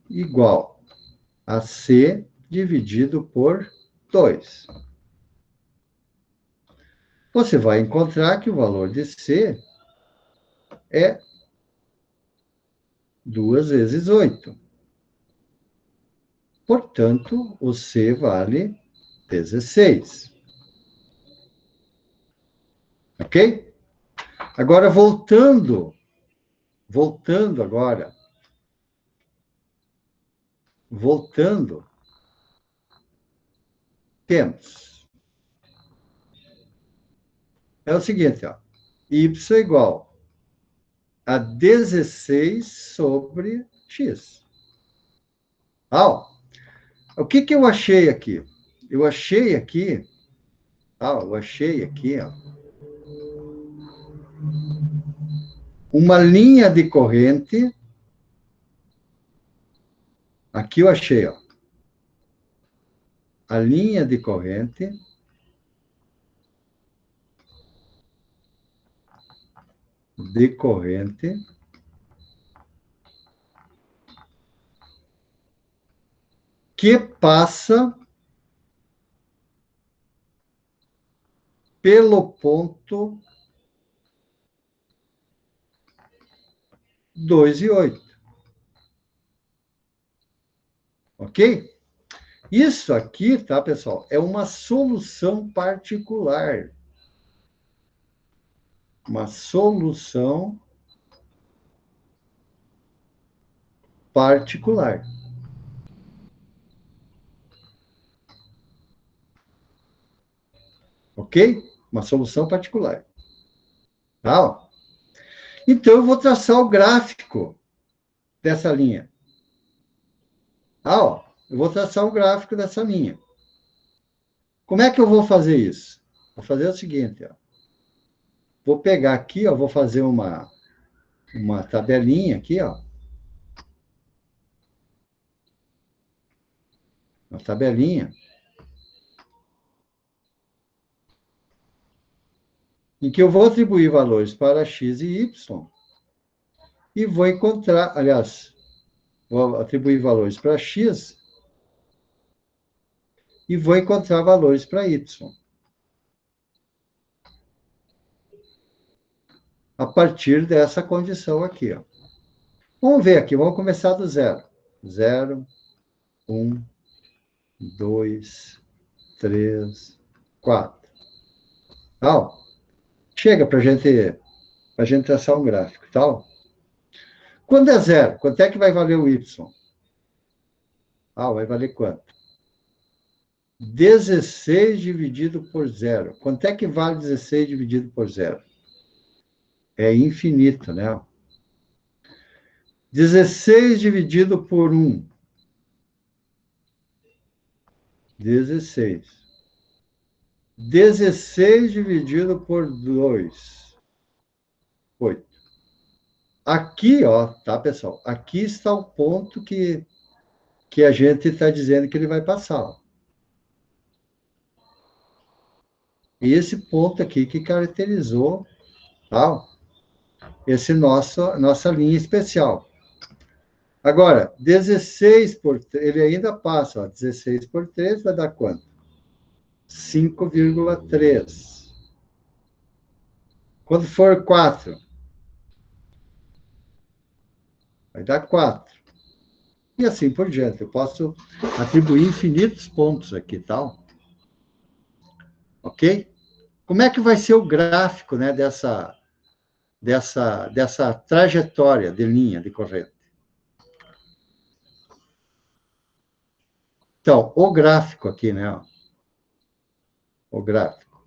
igual a c dividido por 2. Você vai encontrar que o valor de c é 2 vezes 8. Portanto, o c vale 16. Ok? Agora, voltando agora, temos. É o seguinte, ó, y igual a 16 sobre x. Ah, o que eu achei aqui? Eu achei aqui, ó, uma linha de corrente. Aqui eu achei, ó, a linha de corrente que passa pelo ponto 2 e 8. Ok? Isso aqui, tá, pessoal, é uma solução particular. Uma solução particular. Ok? Uma solução particular. Tá? Então, eu vou traçar o gráfico dessa linha. Tá? Eu vou traçar o gráfico dessa linha. Como é que eu vou fazer isso? Vou fazer o seguinte, ó. Vou pegar aqui, ó, vou fazer uma tabelinha aqui, ó. uma tabelinha, em que eu vou atribuir valores para x e y, e vou encontrar, aliás, vou atribuir valores para x e vou encontrar valores para y. A partir dessa condição aqui, ó. Vamos ver aqui, vamos começar do zero. 0, 1, 2, 3, 4. Tal. Chega para a gente traçar um gráfico, tal. Quando é zero, quanto é que vai valer o y? Vai valer quanto? 16 dividido por zero. Quanto é que vale 16 dividido por zero? É infinito, né? 16 dividido por 1. 16. 16 dividido por 2. 8. Aqui, ó, tá, pessoal? Aqui está o ponto que a gente está dizendo que ele vai passar. Ó. E esse ponto aqui que caracterizou, tá? Nossa linha especial. Agora, 16 por 3, ele ainda passa, ó, 16 por 3 vai dar quanto? 5,3. Quando for 4, vai dar 4. E assim por diante. Eu posso atribuir infinitos pontos aqui, tal. Ok? Como é que vai ser o gráfico, né, dessa trajetória de linha de corrente? Então, o gráfico aqui, né? Ó, o gráfico.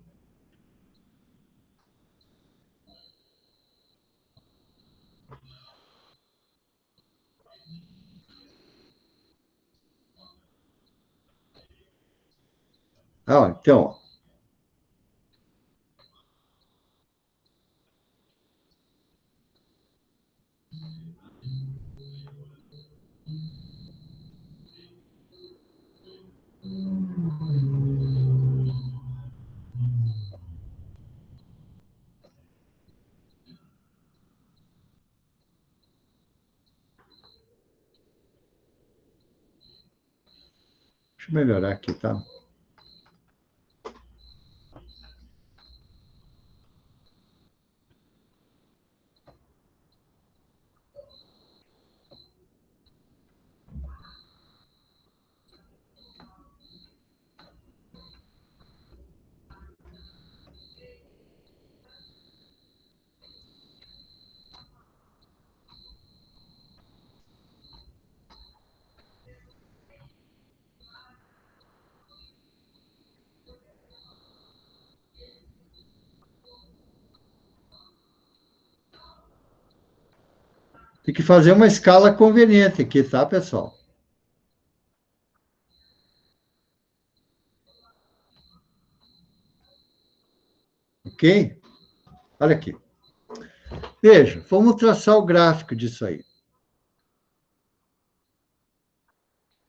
Então, deixa eu melhorar aqui, tá? Tem que fazer uma escala conveniente aqui, tá, pessoal? Ok? Olha aqui. Veja, vamos traçar o gráfico disso aí.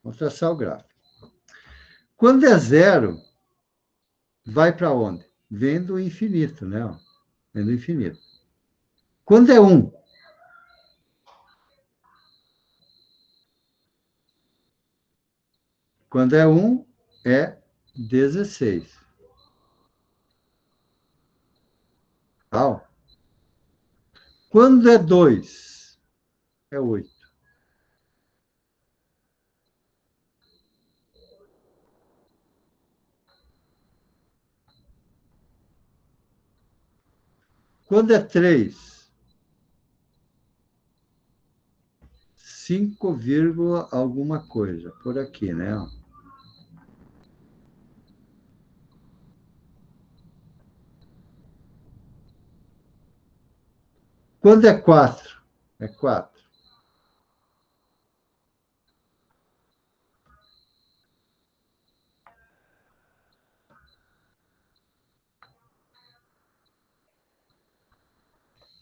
Vamos traçar o gráfico. Quando é zero, vai para onde? Vem do infinito, né? Vem do infinito. Quando é 1, quando é 1, é 16. Tá? Quando é 2, é 8. Quando é 3, 5, alguma coisa, por aqui, né? Quando é 4, é 4.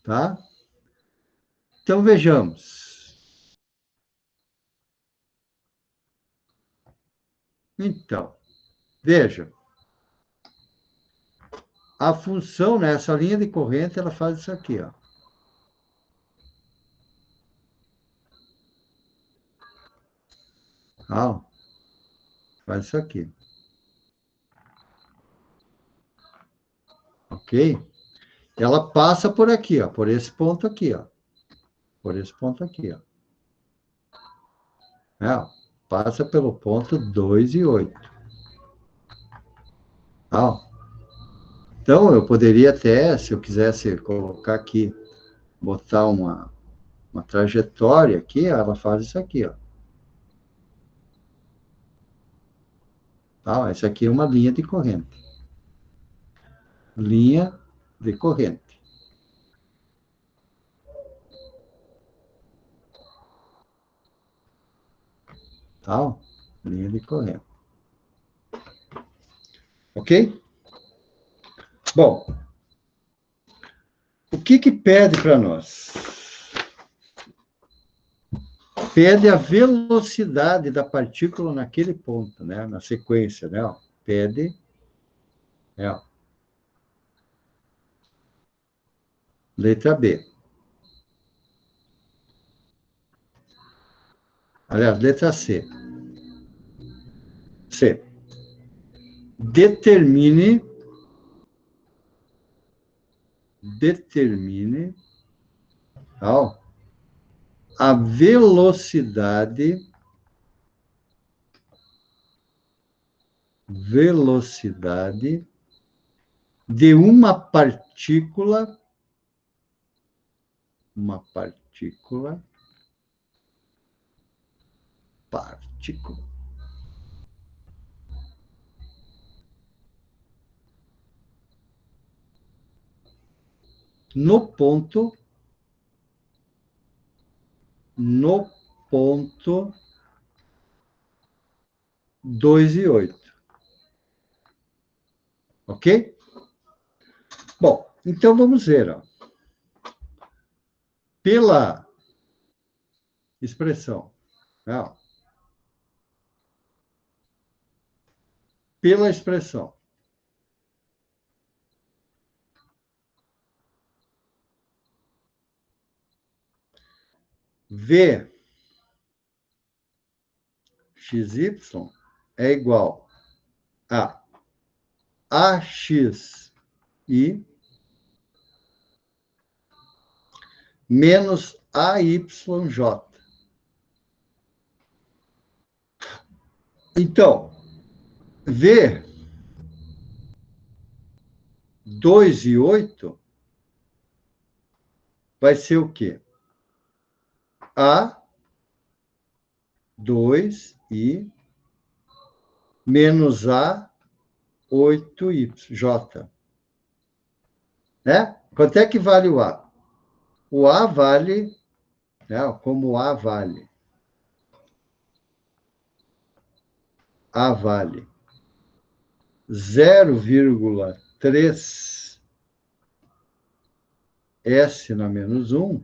Tá? Então, vejamos. Então, veja. A função, né, essa linha de corrente, ela faz isso aqui, ó. Ó, faz isso aqui. Ok? Ela passa por aqui, ó, por esse ponto aqui, ó. Por esse ponto aqui, ó. É, passa pelo ponto 2 e 8. Ó. Então, eu poderia até, se eu quisesse colocar aqui, botar uma trajetória aqui, ela faz isso aqui, ó. Tá? Essa aqui é uma linha de corrente. Linha de corrente. Tá? Linha de corrente. Ok? Bom, o que pede para nós? Pede a velocidade da partícula naquele ponto, né? Na sequência, né? Pede, ó, letra B. Aliás, letra C. C. Determine ó, a velocidade de uma partícula no ponto 2 e 8. Ok? Bom, então vamos ver, ó. Pela expressão, ó, pela expressão V XY é igual a AXI menos AYJ. Então, V 2 e 8 vai ser o quê? A 2 e menos A 8Y. Né? Quanto é que vale o A? O A vale, né, como o A vale. A vale 0,3 S na menos 1.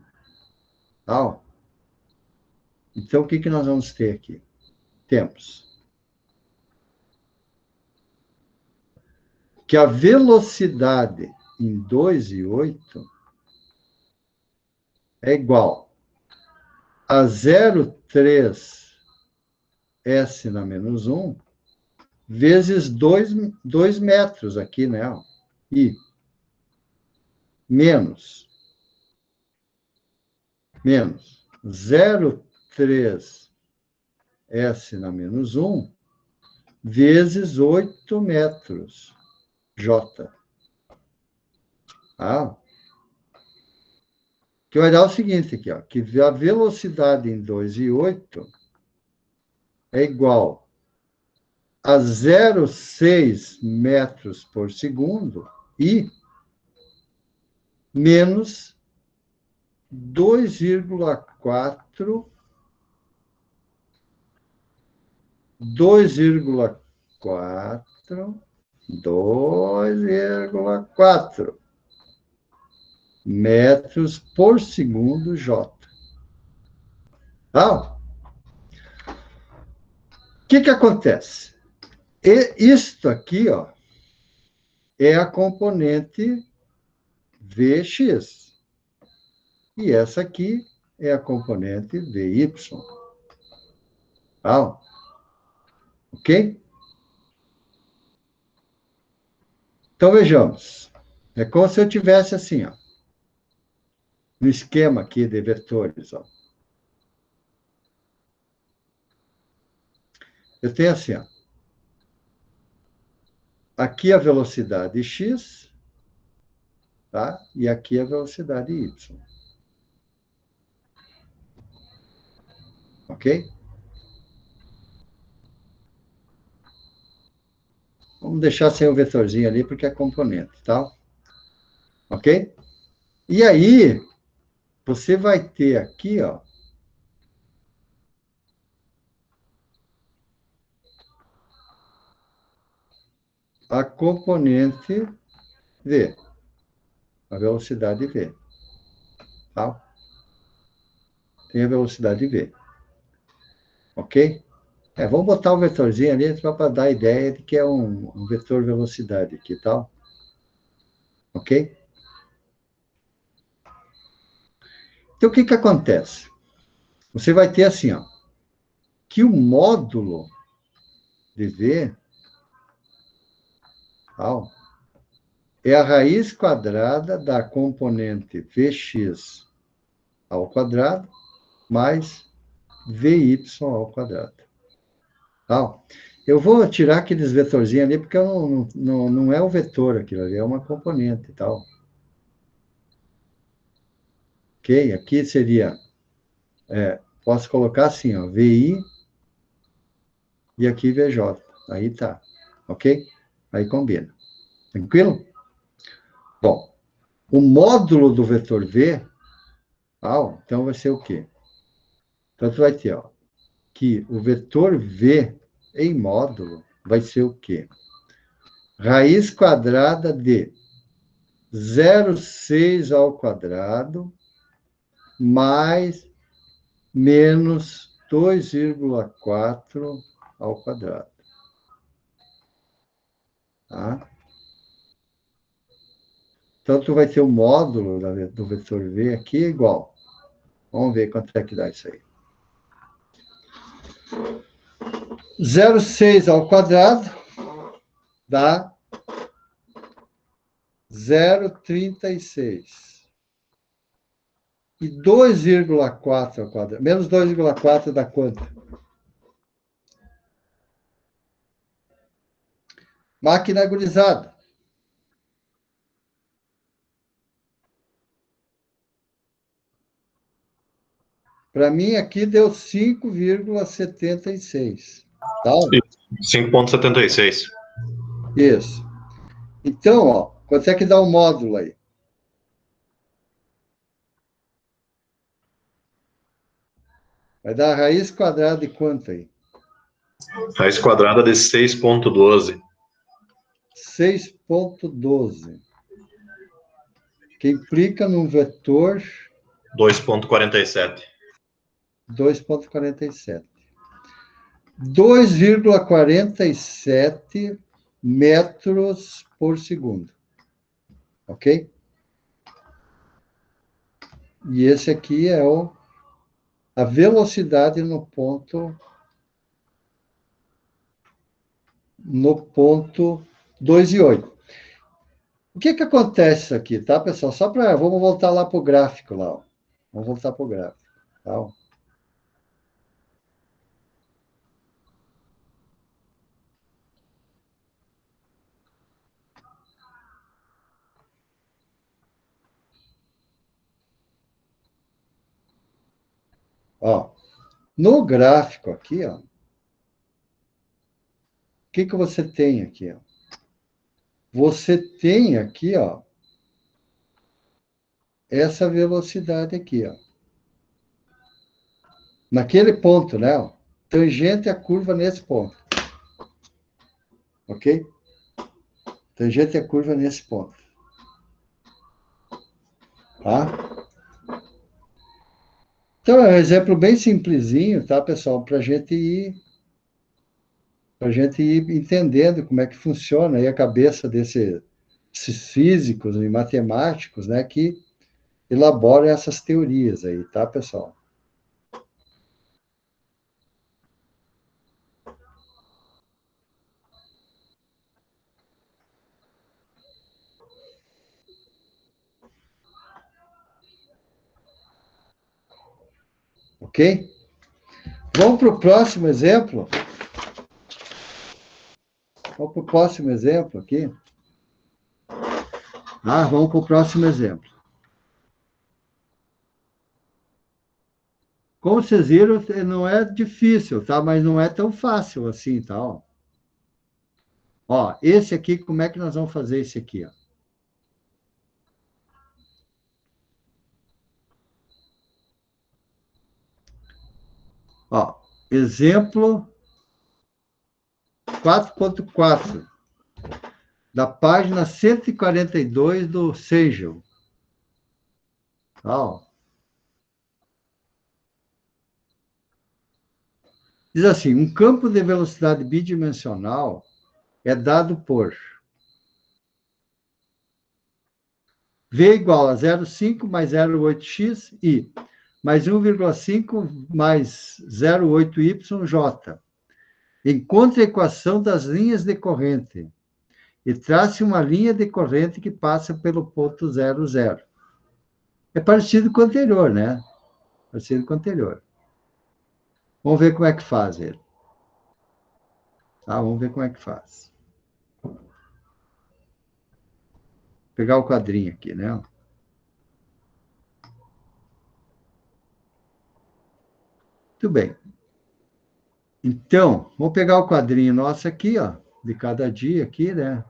Tal. Então, o que nós vamos ter aqui? Temos que a velocidade em 2 e 8 é igual a 0,3 S na menos 1 vezes 2 metros aqui, né? E menos 0,3 S na menos 1 vezes 8 metros J. Ah, que vai dar o seguinte aqui, ó, que a velocidade em 2 e 8 é igual a 0,6 metros por segundo e menos 2,4 metros por segundo J. Tá? O que acontece? E isto aqui, ó, é a componente Vx. E essa aqui é a componente Vy. Tá? Ok? Então, vejamos. É como se eu tivesse assim, ó, no esquema aqui de vetores. Ó. Eu tenho assim, ó, aqui a velocidade x, tá? E aqui a velocidade y. Ok? Vamos deixar sem o vetorzinho ali, porque é componente, tá? Ok? E aí, você vai ter aqui, ó, a componente v, a velocidade v, tá? Tem a velocidade v, ok? Vamos botar o vetorzinho ali só para dar a ideia de que é um vetor velocidade aqui, tá? Ok? Então, o que que acontece? Você vai ter assim, ó, que o módulo de v, tá, é a raiz quadrada da componente vx ao quadrado mais vy ao quadrado. Tá? Eu vou tirar aqueles vetorzinhos ali, porque não é o vetor aquilo ali, é uma componente. Tal. Ok? Aqui seria, posso colocar assim, ó, VI e aqui VJ. Aí tá. Ok? Aí combina. Tranquilo? Bom, o módulo do vetor V, então vai ser o quê? Então, tu vai ter, ó, que o vetor V em módulo vai ser o quê? Raiz quadrada de 0,6 ao quadrado mais menos 2,4 ao quadrado. Tá? Então, tu vai ter o módulo do vetor V aqui igual. Vamos ver quanto é que dá isso aí. 0,6 ao quadrado dá 0,36. E 2,4 ao quadrado. Menos 2,4 dá quanto? Máquina agonizada. Para mim, aqui deu 5,76. Tá? 5,76. Isso. Então, ó, quanto é que dá o módulo aí? Vai dar a raiz quadrada de quanto aí? Raiz quadrada de 6,12. 6,12. Que implica num vetor 2,47. 2,47. 2,47 metros por segundo. Ok? E esse aqui é a velocidade no ponto 2,8. O que que acontece aqui, tá, pessoal? Vamos voltar lá para o gráfico lá. Ó. Vamos voltar para o gráfico. Tá? Ó, no gráfico aqui, ó, o que que você tem aqui? Ó? Você tem aqui, ó, essa velocidade aqui, ó. Naquele ponto, né? Ó, tangente à curva nesse ponto. Ok? Tangente à curva nesse ponto. Tá? Então, é um exemplo bem simplesinho, tá, pessoal? Para a gente ir para a gente ir entendendo como é que funciona aí a cabeça desses físicos e matemáticos, né, que elaboram essas teorias aí, tá, pessoal? Ok? Vamos para o próximo exemplo? Vamos para o próximo exemplo aqui. Vamos para o próximo exemplo. Como vocês viram, não é difícil, tá? Mas não é tão fácil assim, tá? Ó, esse aqui, como é que nós vamos fazer esse aqui, ó? Ó, exemplo 4.4, da página 142 do Sengel. Tá, ó. Diz assim, um campo de velocidade bidimensional é dado por V igual a 0,5 mais 0,8x e mais 1,5 mais 0,8yj. Encontre a equação das linhas de corrente e trace uma linha de corrente que passa pelo ponto 0, 0. É parecido com o anterior, né? Parecido com o anterior. Vamos ver como é que faz ele. Tá? Vamos ver como é que faz. Vou pegar o quadrinho aqui, né? Muito bem. Então, vamos pegar o quadrinho nosso aqui, ó, de cada dia aqui, né?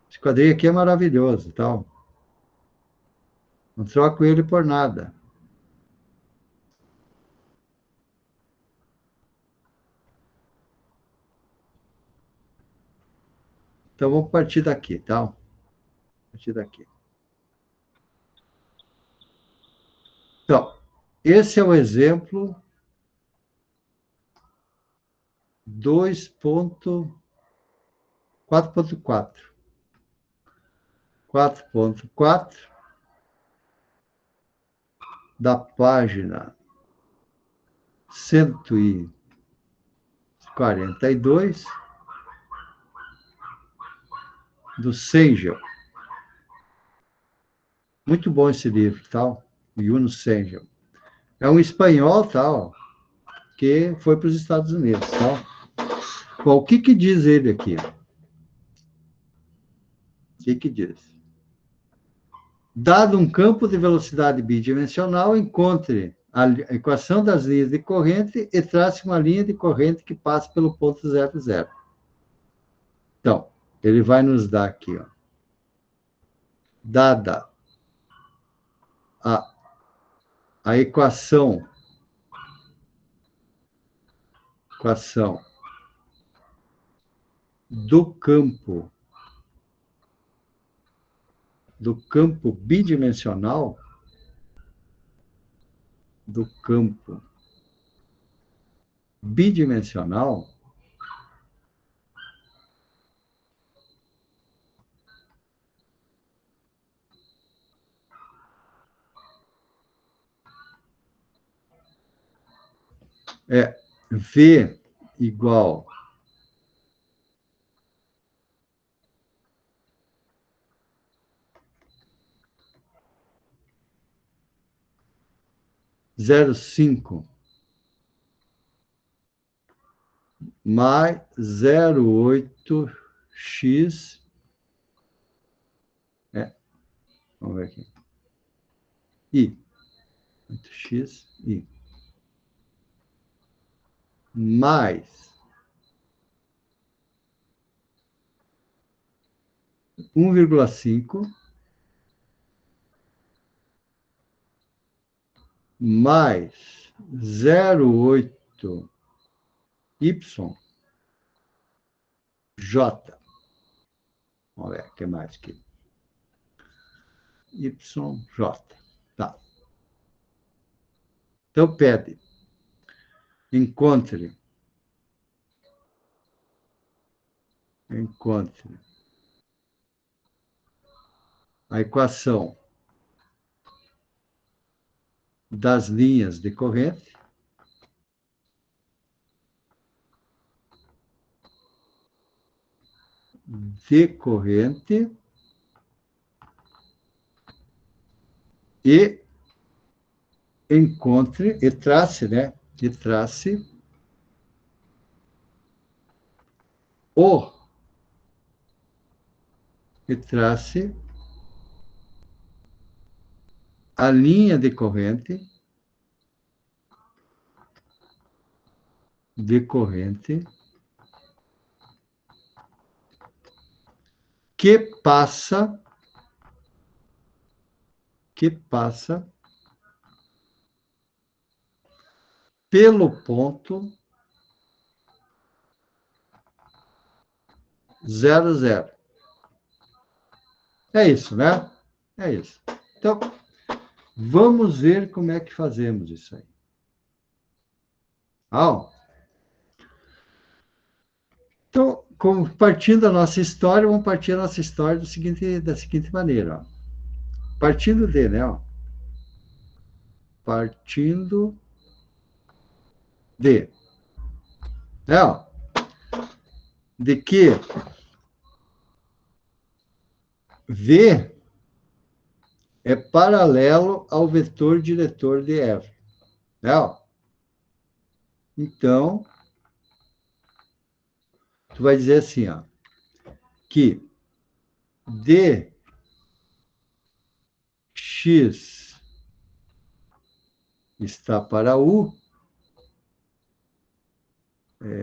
Esse quadrinho aqui é maravilhoso, tal. Não troco ele por nada. Então, vamos partir daqui, tá? Partir daqui. Então, esse é o exemplo 4.4. 4.4 da página 142 do Sengel. Muito bom esse livro, tal. Yuno Sengel. É um espanhol, tal, que foi para os Estados Unidos, tal. Bom, o que que diz ele aqui? O que que diz? Dado um campo de velocidade bidimensional, encontre a equação das linhas de corrente e trace uma linha de corrente que passa pelo ponto 0, 0. Então, ele vai nos dar aqui, ó, dada a equação do campo bidimensional, é V igual zero cinco mais 0,8x. Vamos ver aqui. I. 8x, I. Mais 1,5 mais 0,8y J. Vamos ver, o que mais aqui? YJ. Tá. Então, pede. encontre a equação das linhas de corrente e encontre, e trace, né? E trace o, e trace a linha de corrente que passa pelo ponto 00. É isso, né? É isso. Então, vamos ver como é que fazemos isso aí. Então, partindo da nossa história, vamos partir da nossa história da seguinte maneira. Ó. Partindo de, né? Ó. Partindo de. Né, ó, de que V é paralelo ao vetor diretor de R. Né, ó. Então, tu vai dizer assim, ó, que dx está para U.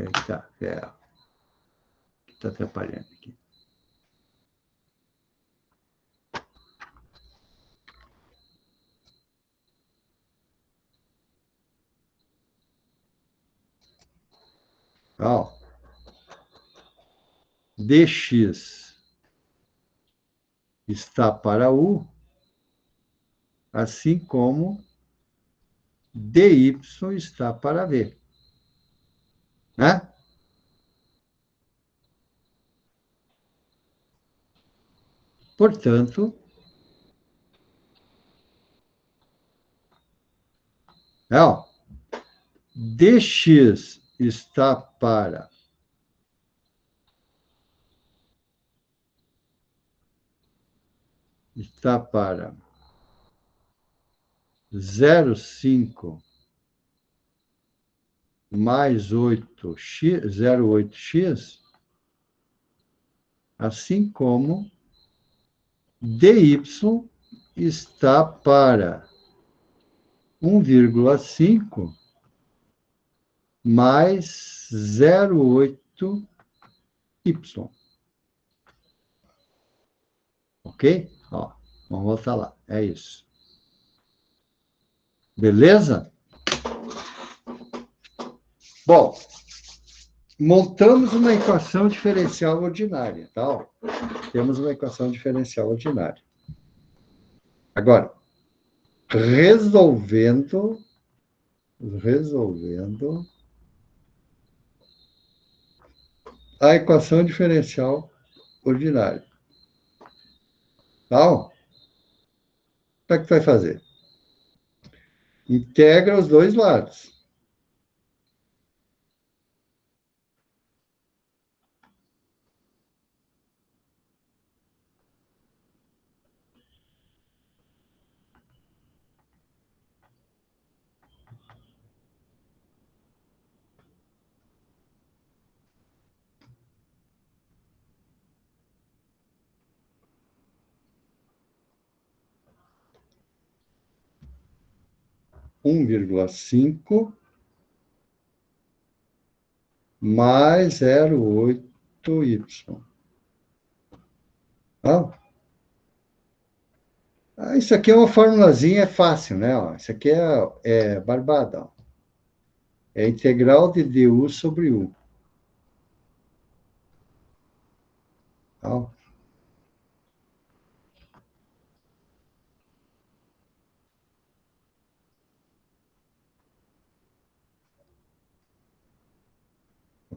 Está atrapalhando aqui. Ó, dx está para U, assim como dy está para V. Né? Portanto, ó, dx está para está para 0,5 mais 8x, 0,8x, assim como dy está para 1,5 mais 0,8y. Ok? Ó, vamos voltar lá. É isso. Beleza? Bom, montamos uma equação diferencial ordinária, tá? Ó, temos uma equação diferencial ordinária. Agora, resolvendo a equação diferencial ordinária. Tá? Como é que tu vai fazer? Integra os dois lados. Um 1,5 mais 0,8y. Tá? Isso aqui é uma formulazinha fácil, né? Ó, isso aqui é barbada. Ó. É integral de du sobre u. Tá?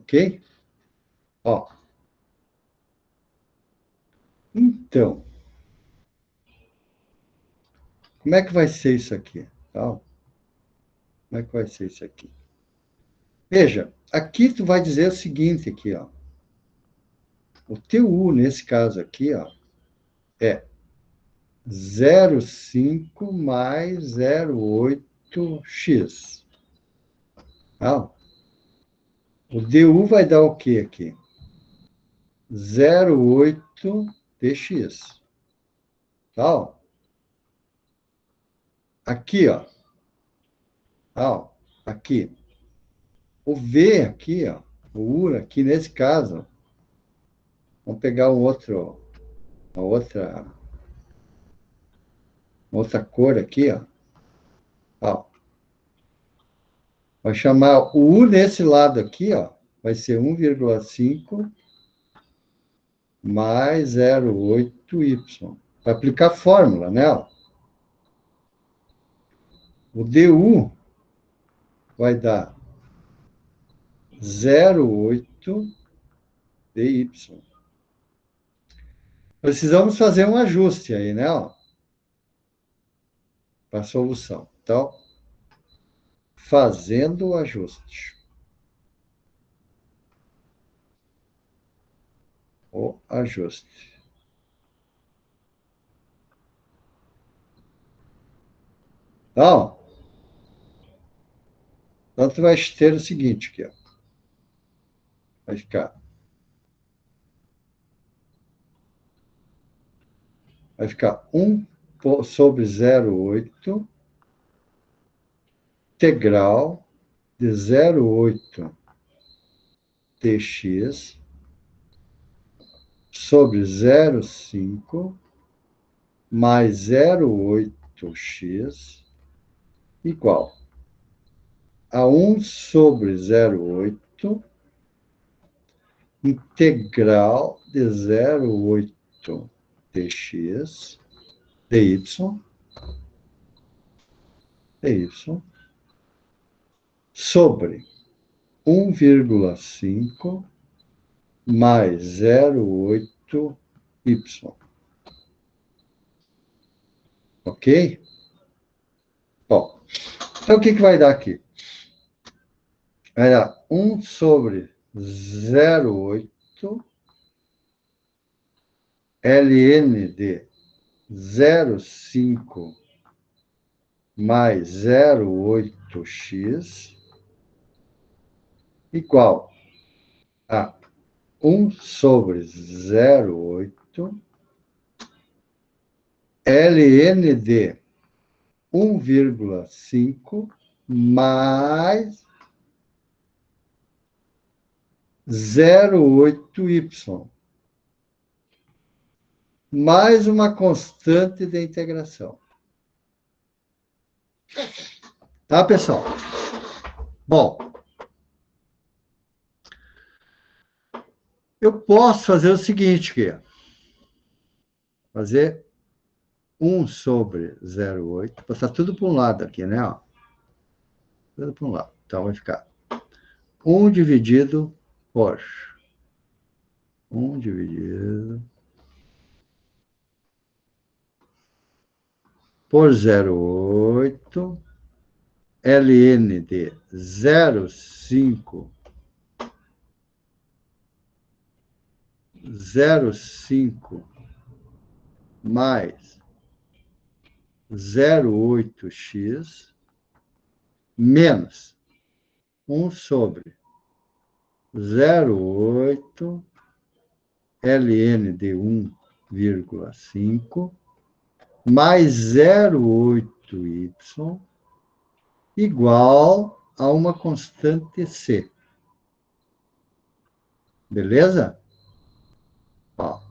Ok? Ó. Então, como é que vai ser isso aqui? Tá? Como é que vai ser isso aqui? Veja, aqui tu vai dizer o seguinte aqui, ó. O teu U, nesse caso aqui, ó, é 0,5 mais 0,8x. Tá? O DU vai dar o quê aqui? 0,8 dx. Tá? Aqui, ó. Tá? Aqui. O V aqui, ó. O U aqui, nesse caso, vamos pegar uma outra cor aqui, ó. Ó. Vai chamar o U nesse lado aqui, ó. Vai ser 1,5 mais 0,8y. Vai aplicar fórmula, né? Ó. O DU vai dar 0,8 dy. Precisamos fazer um ajuste aí, né? Para a solução. Então, fazendo o ajuste. O ajuste. Então, tu vai ter o seguinte aqui, ó. Vai ficar 1 sobre 0,8 integral de 0,8 dx sobre 0,5 mais 0,8x igual a 1 sobre 0,8 integral de 0,8 dx dy sobre 1,5 mais 0,8y. Ok? Bom, então o que vai dar aqui? Vai dar 1 sobre 0,8 ln de 0,5 mais 0,8x igual a 1 sobre 0,8 ln de 1,5 mais 0,8y, mais uma constante de integração. Tá, pessoal? Bom, eu posso fazer o seguinte aqui. Fazer 1 sobre 0,8, passar tudo para um lado aqui, né? Ó. Tudo para um lado. Então, vai ficar 1 dividido por 1 dividido por 0,8 ln de 0,5 mais 0,8x menos 1 sobre 0,8 ln de 1,5 mais 0,8y igual a uma constante C. Beleza? Ó.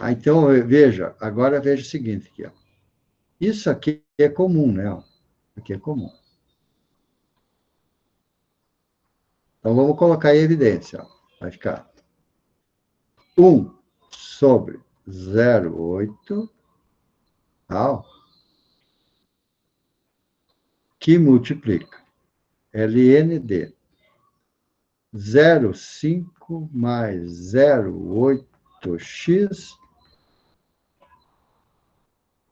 Então, veja, agora veja o seguinte aqui, ó. Isso aqui é comum, né? Ó. Aqui é comum. Então, vamos colocar em evidência. Ó. Vai ficar 1 sobre 0,8, tá? Que multiplica ln de 0,5 mais 0,8x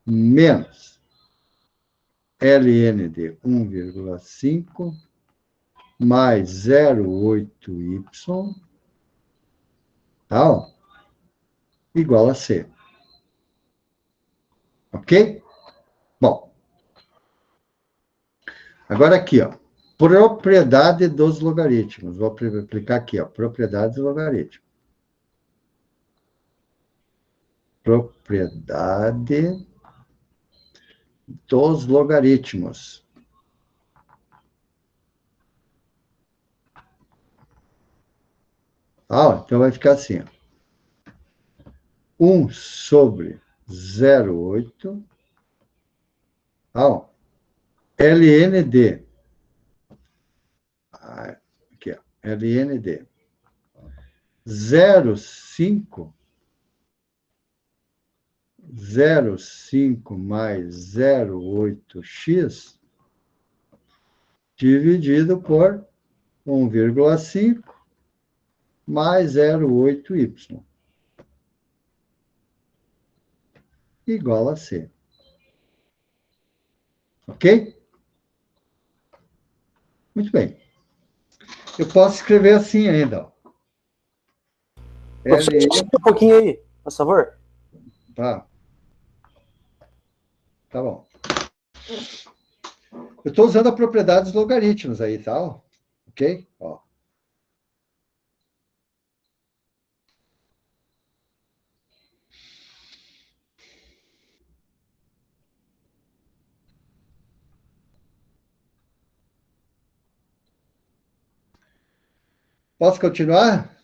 menos ln de 1,5 mais 0,8y, tal, igual a C. Ok? Bom, agora aqui, ó, propriedade dos logaritmos. Vou aplicar aqui, ó, propriedade dos logaritmos. Propriedade dos logaritmos. Então vai ficar assim, ó. 1 sobre 0,8, ln de, aqui, ó, ln de 0,5 mais 0,8x dividido por 1,5 mais 0,8y igual a C. Ok? Muito bem. Eu posso escrever assim ainda. Ó. Professor, um pouquinho aí, por favor. Tá. Tá bom. Eu estou usando a propriedade dos logaritmos aí, tá? Ok? Ó. Posso continuar?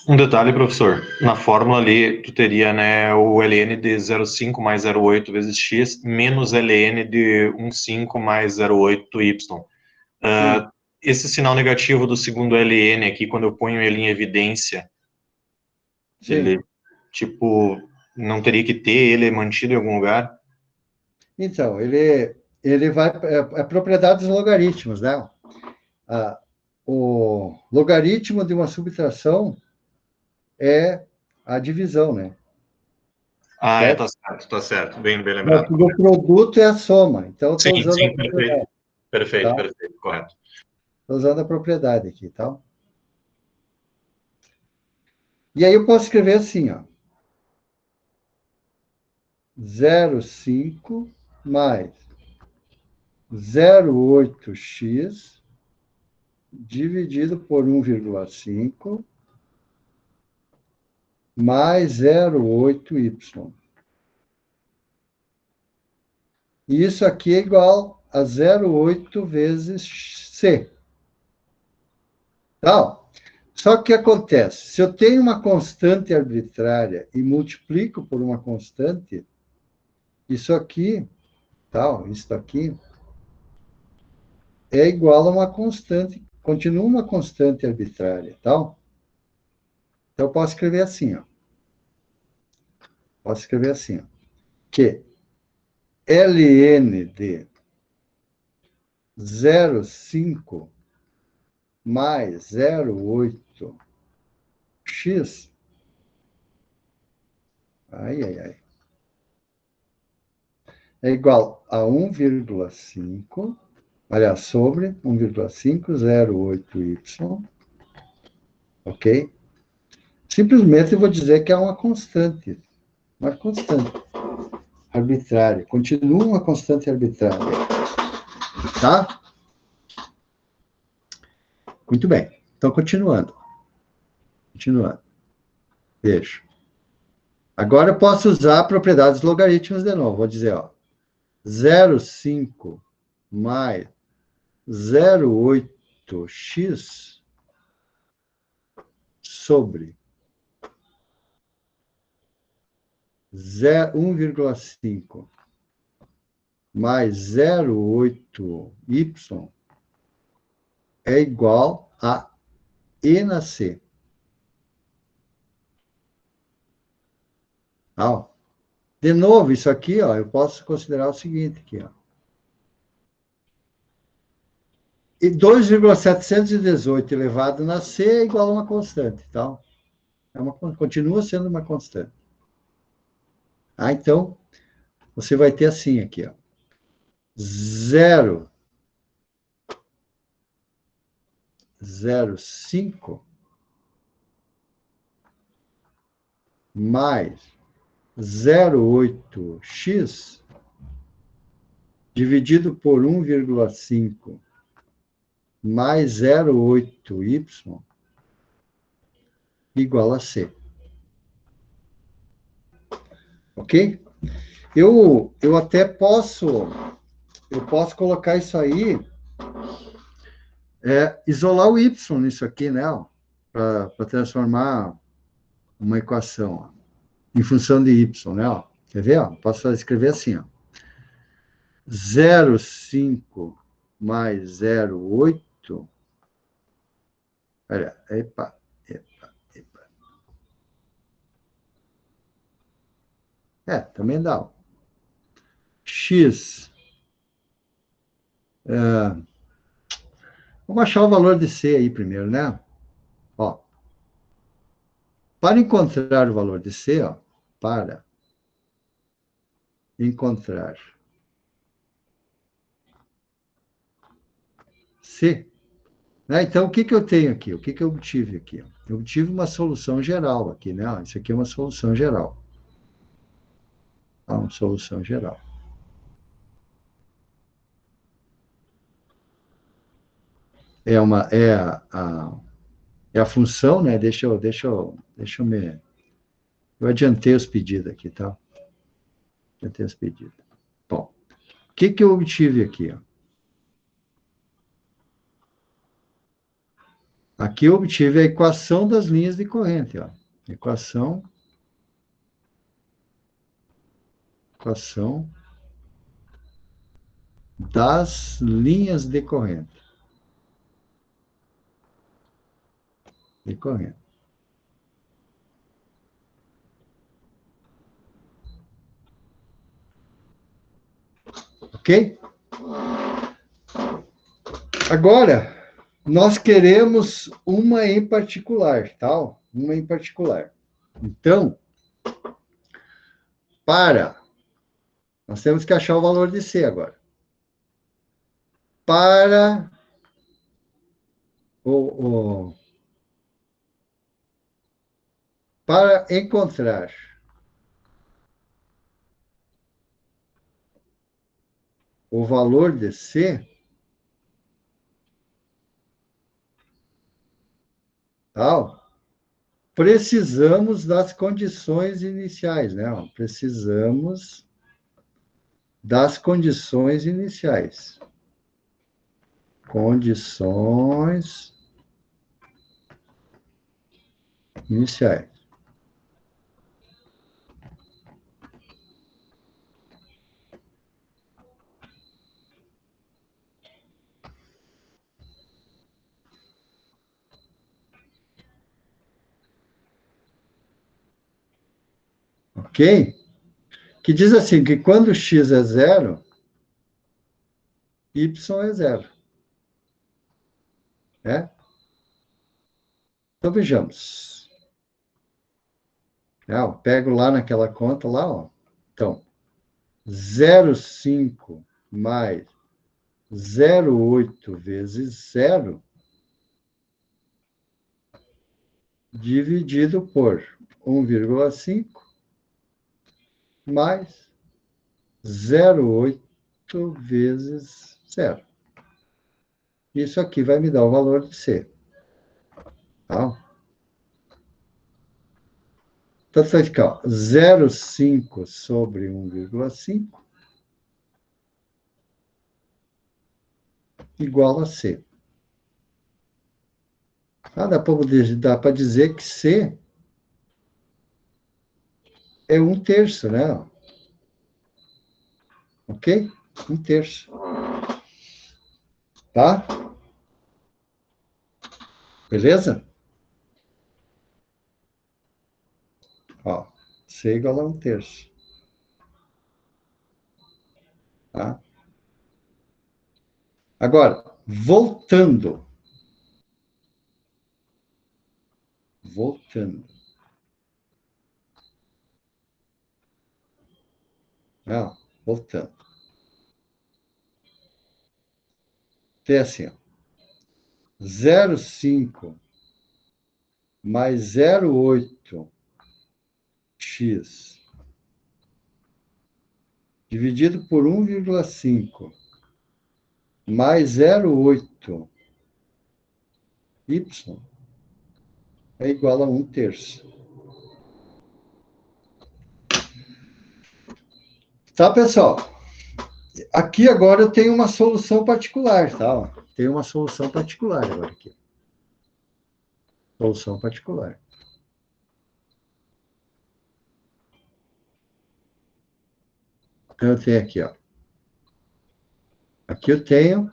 Um detalhe, professor. Na fórmula ali, tu teria, né, o ln de 0,5 mais 0,8 vezes x menos ln de 1,5 mais 0,8y. Esse sinal negativo do segundo ln aqui, quando eu ponho ele em evidência, Sim. ele, tipo, não teria que ter ele mantido em algum lugar? Então, ele vai... É propriedade dos logaritmos, né? O logaritmo de uma subtração é a divisão, né? Certo? Tá certo. Bem lembrado. O produto é a soma. Então, estou Sim, usando sim, a propriedade. perfeito, Tá? correto. Estou usando a propriedade aqui, tá? E aí eu posso escrever assim, ó. 0,5 mais 0,8x dividido por 1,5 mais 0,8y. E isso aqui é igual a 0,8 vezes C. Tá? Só que o que acontece? Se eu tenho uma constante arbitrária e multiplico por uma constante, isso aqui, isso aqui, é igual a uma constante, continua uma constante arbitrária, tal. Então, eu posso escrever assim, ó. Posso escrever assim, ó, que ln de 0,5 mais 0,8x, é igual a 1,5, aliás, sobre 1,5, 0,8y, ok? Simplesmente eu vou dizer que é uma constante arbitrária, continua uma constante arbitrária, tá? Muito bem, então continuando. Veja. Agora eu posso usar propriedades logaritmos de novo, vou dizer, ó, 0,5 mais 0,8x sobre 1,5 mais 0,8y é igual a E na C. Tá, ó. De novo, isso aqui, ó, eu posso considerar o seguinte aqui, ó. E 2,718 elevado na C é igual a uma constante, tá? Continua sendo uma constante. Ah, então, você vai ter assim aqui, ó. 0,05 mais 0,8x dividido por 1,5 mais 0,8y igual a C. Ok? Eu até posso colocar isso aí, isolar o y nisso aqui, né? Para transformar uma equação, ó, em função de y, né? Ó. Quer ver? Ó? Posso escrever assim, ó. 0,5 mais 0,8. Olha, epa. Também dá. Ó. X. Vamos achar o valor de C aí primeiro, né? Ó. Para encontrar o valor de C, ó, para encontrar C, né? Então, o que eu tenho aqui? O que eu obtive aqui? Eu obtive uma solução geral aqui, né? Isso aqui é uma solução geral. Uma solução geral. É a função, né? Deixa eu eu adiantei os pedidos aqui, tá? Adiantei os pedidos. Bom, o que eu obtive aqui, ó? Aqui eu obtive a equação das linhas de corrente, ó. Equação das linhas de corrente. Ok? Agora, nós queremos uma em particular, tá? Uma em particular. Então, nós temos que achar o valor de C agora. Para encontrar o valor de C, tá? Precisamos das condições iniciais, né? Precisamos das condições iniciais. Condições iniciais. Ok? Que diz assim, que quando x é zero, y é zero. Né? Então, vejamos. Eu pego lá naquela conta, lá, ó. Então, 0,5 mais 0,8 vezes 0, dividido por 1,5 mais 0,8 vezes 0. Isso aqui vai me dar o valor de C. Tá? Então, vai ficar 0,5 sobre 1,5 igual a C. Dá para dizer que C é 1/3, né? Ok? 1/3. Tá? Beleza? Ó. C igual a 1/3. Tá? Agora, voltando. Não, voltando. Tem assim, ó. 0,5 mais 0,8x dividido por 1,5 mais 0,8y é igual a 1/3. Tá, pessoal? Aqui agora eu tenho uma solução particular, tá? Tem uma solução particular agora aqui. Solução particular. Então, eu tenho aqui, ó. Aqui eu tenho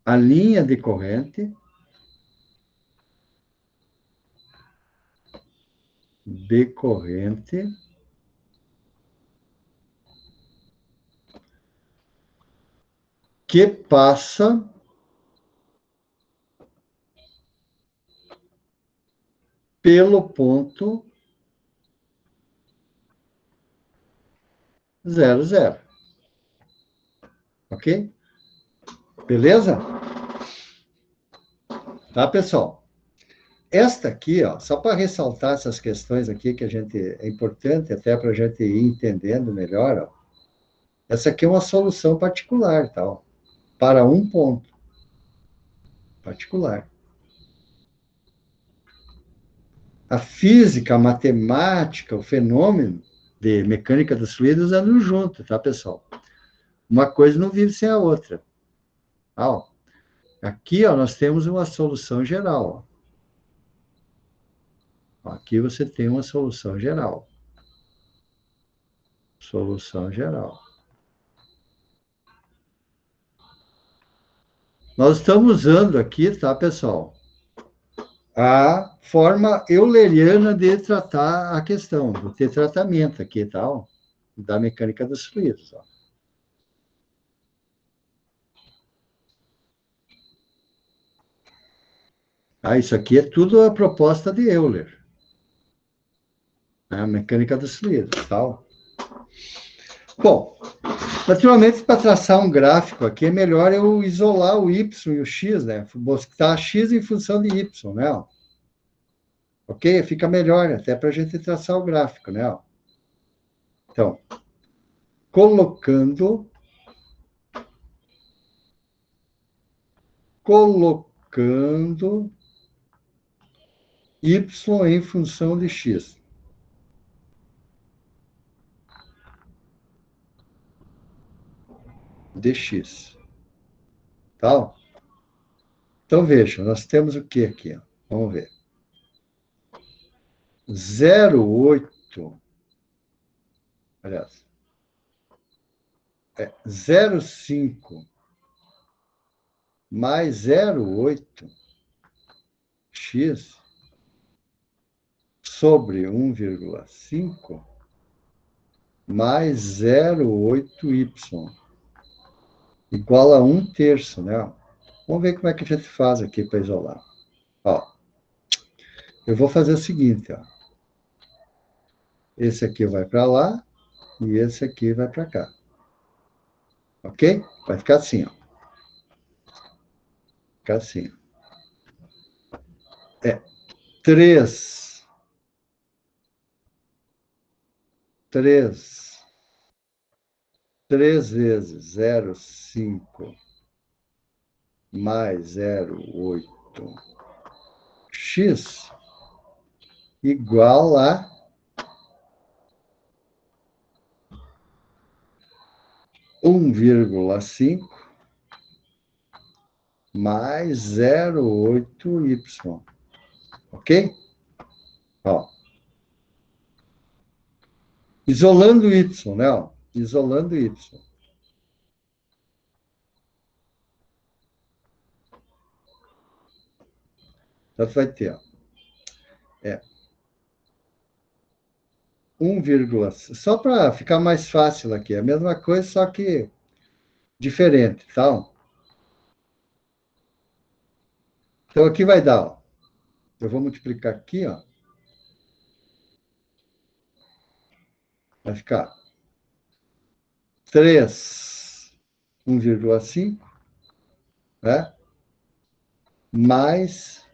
a linha de corrente que passa pelo ponto 0,0. Ok? Beleza? Tá, pessoal? Esta aqui, ó, só para ressaltar essas questões aqui que é importante até para a gente ir entendendo melhor, ó. Essa aqui é uma solução particular, tá? Ó, para um ponto particular. A física, a matemática, o fenômeno de mecânica dos fluidos andam junto, tá, pessoal? Uma coisa não vive sem a outra. Ó, aqui, ó, nós temos uma solução geral. Ó. Aqui você tem uma solução geral. Solução geral. Nós estamos usando aqui, tá, pessoal? A forma euleriana de tratar a questão, do ter tratamento aqui, tá? Ó, da mecânica dos fluidos, ó. Ah, isso aqui é tudo a proposta de Euler. A mecânica dos fluidos, tal. Bom, naturalmente, para traçar um gráfico aqui, é melhor eu isolar o y e o x, né? Botar x em função de y, né? Ok? Fica melhor até para a gente traçar o gráfico, né? Então, colocando y em função de x. Dx. Tá? Então, veja, nós temos o que aqui? Ó? Vamos ver. 0,8. Aliás, 0,5 mais 0,8x sobre 1,5 mais 0,8y igual a 1/3, né? Vamos ver como é que a gente faz aqui para isolar. Ó, eu vou fazer o seguinte, ó. Esse aqui vai para lá e esse aqui vai para cá. Ok? Vai ficar assim, ó. Ficar assim. É 3 vezes 0,5 mais 0,8x igual a 1,5 mais 0,8y. Ok? Ó. Isolando y, né? Ó. Isolando y. Então, vai ter, ó. Só para ficar mais fácil aqui, é a mesma coisa, só que diferente, tá? Então, aqui vai dar, ó, eu vou multiplicar aqui, ó, vai ficar 3, 1,5, né? Mais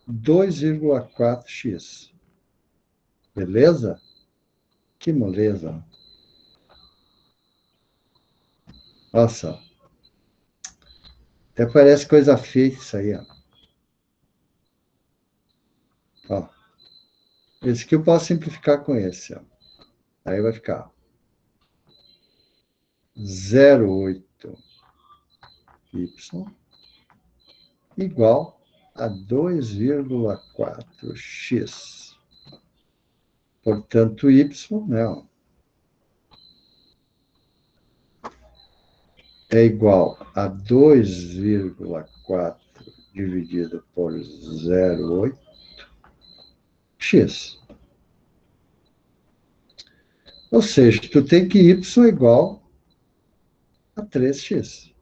2,4x. Beleza? Que moleza. Nossa, até parece coisa feia isso aí, ó. Ó, esse aqui eu posso simplificar com esse, ó. Aí vai ficar 0,8y igual a 2,4x. Portanto, y, né, ó, é igual a 2,4 dividido por 0,8x. Ou seja, tu tem que y é igual a 3x.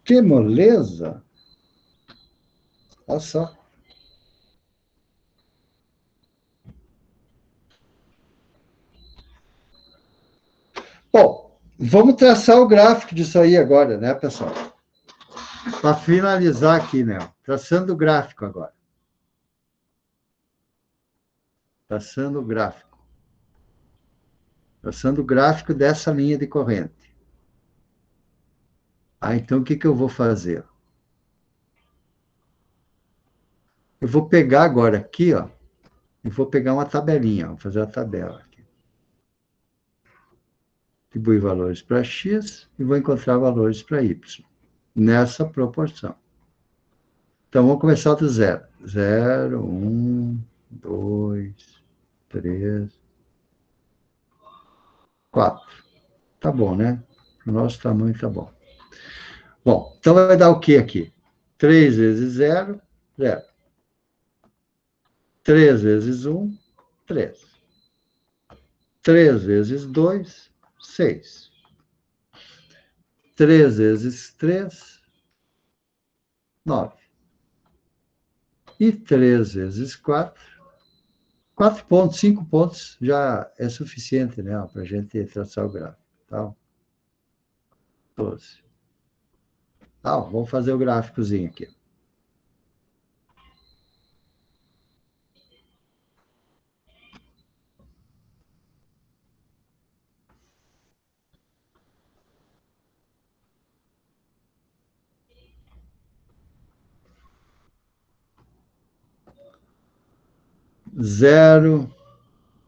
Que moleza! Olha só. Bom, vamos traçar o gráfico disso aí agora, né, pessoal? Para finalizar aqui, né? Traçando o gráfico agora. Traçando o gráfico. Traçando o gráfico dessa linha de corrente. Ah, então o que que eu vou fazer? Eu vou pegar agora aqui, ó, e vou pegar uma tabelinha, vou fazer a tabela aqui. Atribuir valores para x e vou encontrar valores para y, nessa proporção. Então, vamos começar do zero. 0, 1, 2, 3, 4. Tá bom, né? O nosso tamanho tá bom. Bom, então vai dar o que aqui? 3 vezes 0, 0. 3 vezes 1, 3. 3 vezes 2, 6. 3 vezes 3, 9. E 3 vezes 4, 4 pontos, 5 pontos já é suficiente, né? Para a gente traçar o gráfico. Tá? 12. Tá, vamos fazer o gráficozinho aqui. Zero,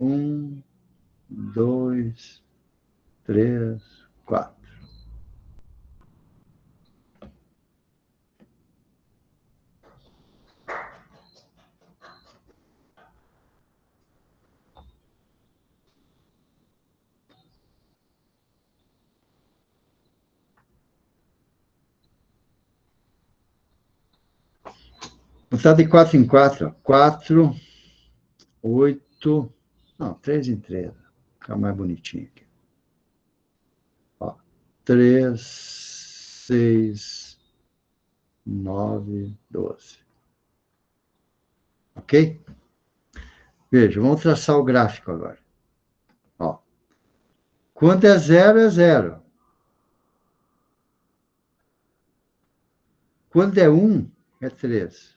um, dois, três, quatro. Botar de 4 em 4. 4, 8. Não, 3 em 3. Fica mais bonitinho aqui. Ó, 3, 6, 9, 12. Ok? Veja, vamos traçar o gráfico agora. Ó, quando é zero, é zero. Quando é 1, é 3.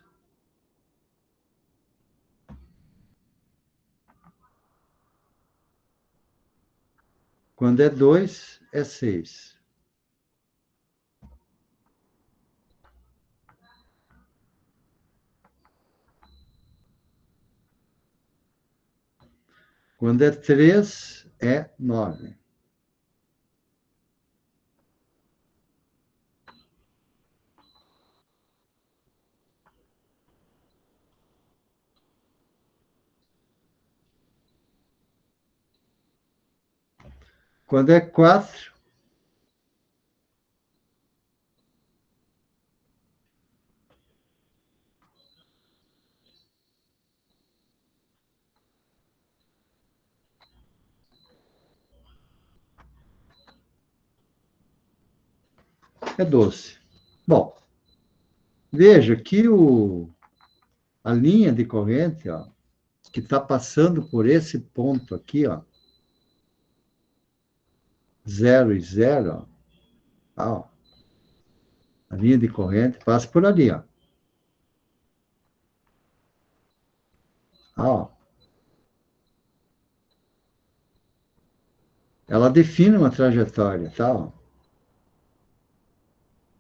Quando é 2, é 6. Quando é 3, é 9. Quando é 4, é doce. Bom, veja que a linha de corrente, ó, que está passando por esse ponto aqui, ó, 0 e 0, ó, a linha de corrente passa por ali, ó. Ó. Ela define uma trajetória, tá? Ó.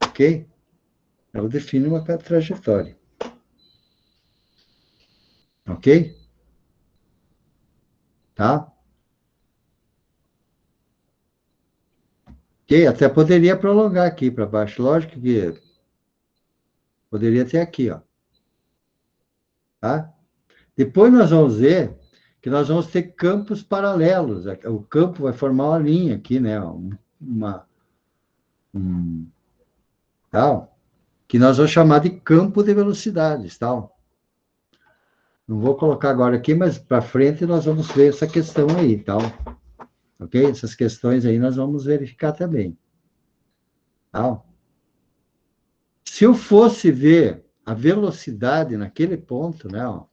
Ok? Ela define uma trajetória. Ok? Tá? Ok? Até poderia prolongar aqui para baixo. Lógico que poderia ter aqui, ó. Tá? Depois nós vamos ver que nós vamos ter campos paralelos. O campo vai formar uma linha aqui, né? Tal, que nós vamos chamar de campo de velocidades, tal. Não vou colocar agora aqui, mas para frente nós vamos ver essa questão aí, tal. Ok? Essas questões aí nós vamos verificar também. Tal. Se eu fosse ver a velocidade naquele ponto, né? Ó,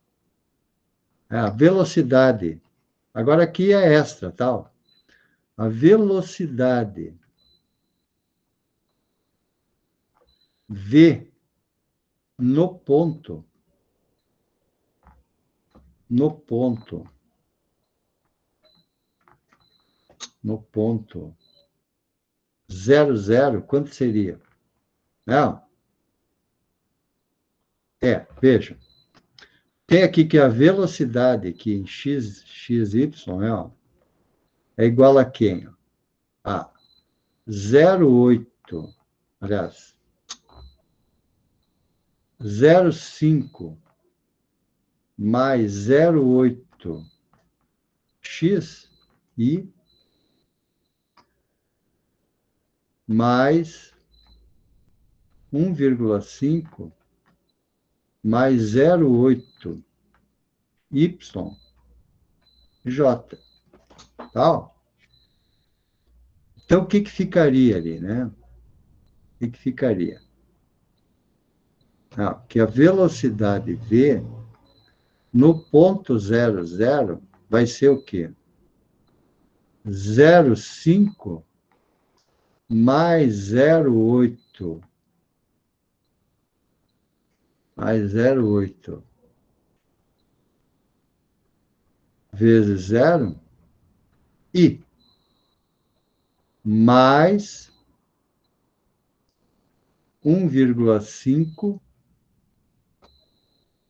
a velocidade. Agora aqui é extra, tal. A velocidade V no ponto, no ponto, no ponto 00, quanto seria? Não. Veja. Tem aqui que a velocidade aqui em xy, ó, é igual a quem? A 0,8, aliás, 0,5 mais 0,8 x e mais 1,5 mais 0,8 y j. Tá? Então, o que ficaria ali, né? O que ficaria? Que a velocidade v no ponto 00 vai ser o quê? 0,5 mais 0,8 mais 0,8 vezes 0 e mais 1,5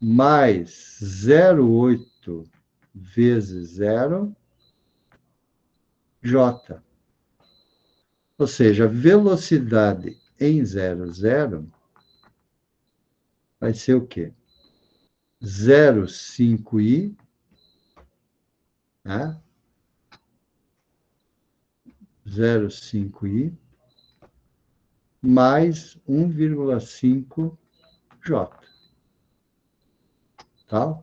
mais 0,8 vezes 0 j. Ou seja, a velocidade em 00 vai ser o quê? 0,5i, né? 0,5i mais 1,5j. Tá?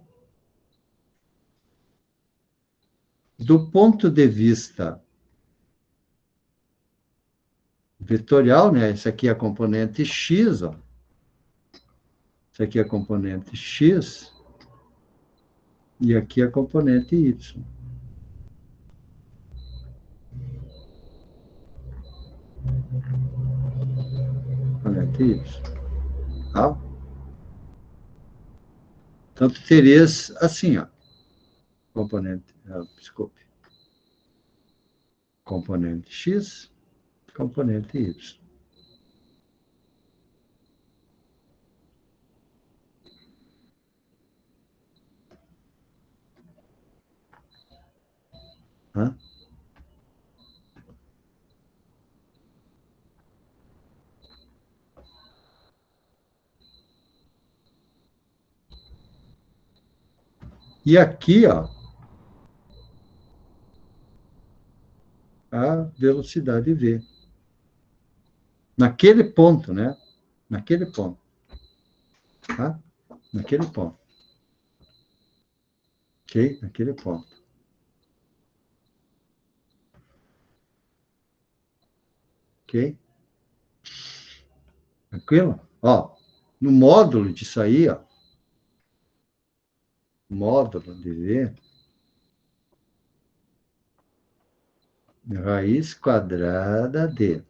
Do ponto de vista vetorial, né? Esse aqui é a componente x, ó. Esse aqui é a componente x e aqui é a componente y. Componente y. Tá? Então, tu terias assim, ó. Componente, desculpe. Componente x, componente y. Tá? E aqui, ó, a velocidade v. Naquele ponto, né? Naquele ponto. Tá? Naquele ponto. Ok? Naquele ponto. Ok? Tranquilo? Ó, no módulo disso aí, ó, módulo de V, raiz quadrada de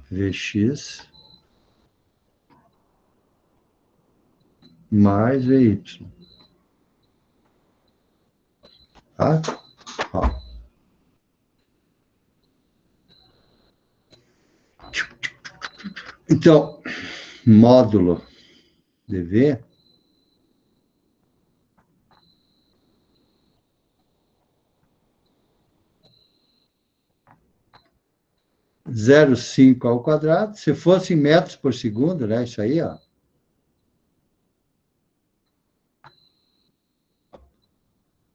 Vx mais Vy. Tá? Ó. Então, módulo de V zero vírgula 5 ao quadrado, se fosse em metros por segundo, né? Isso aí, ó.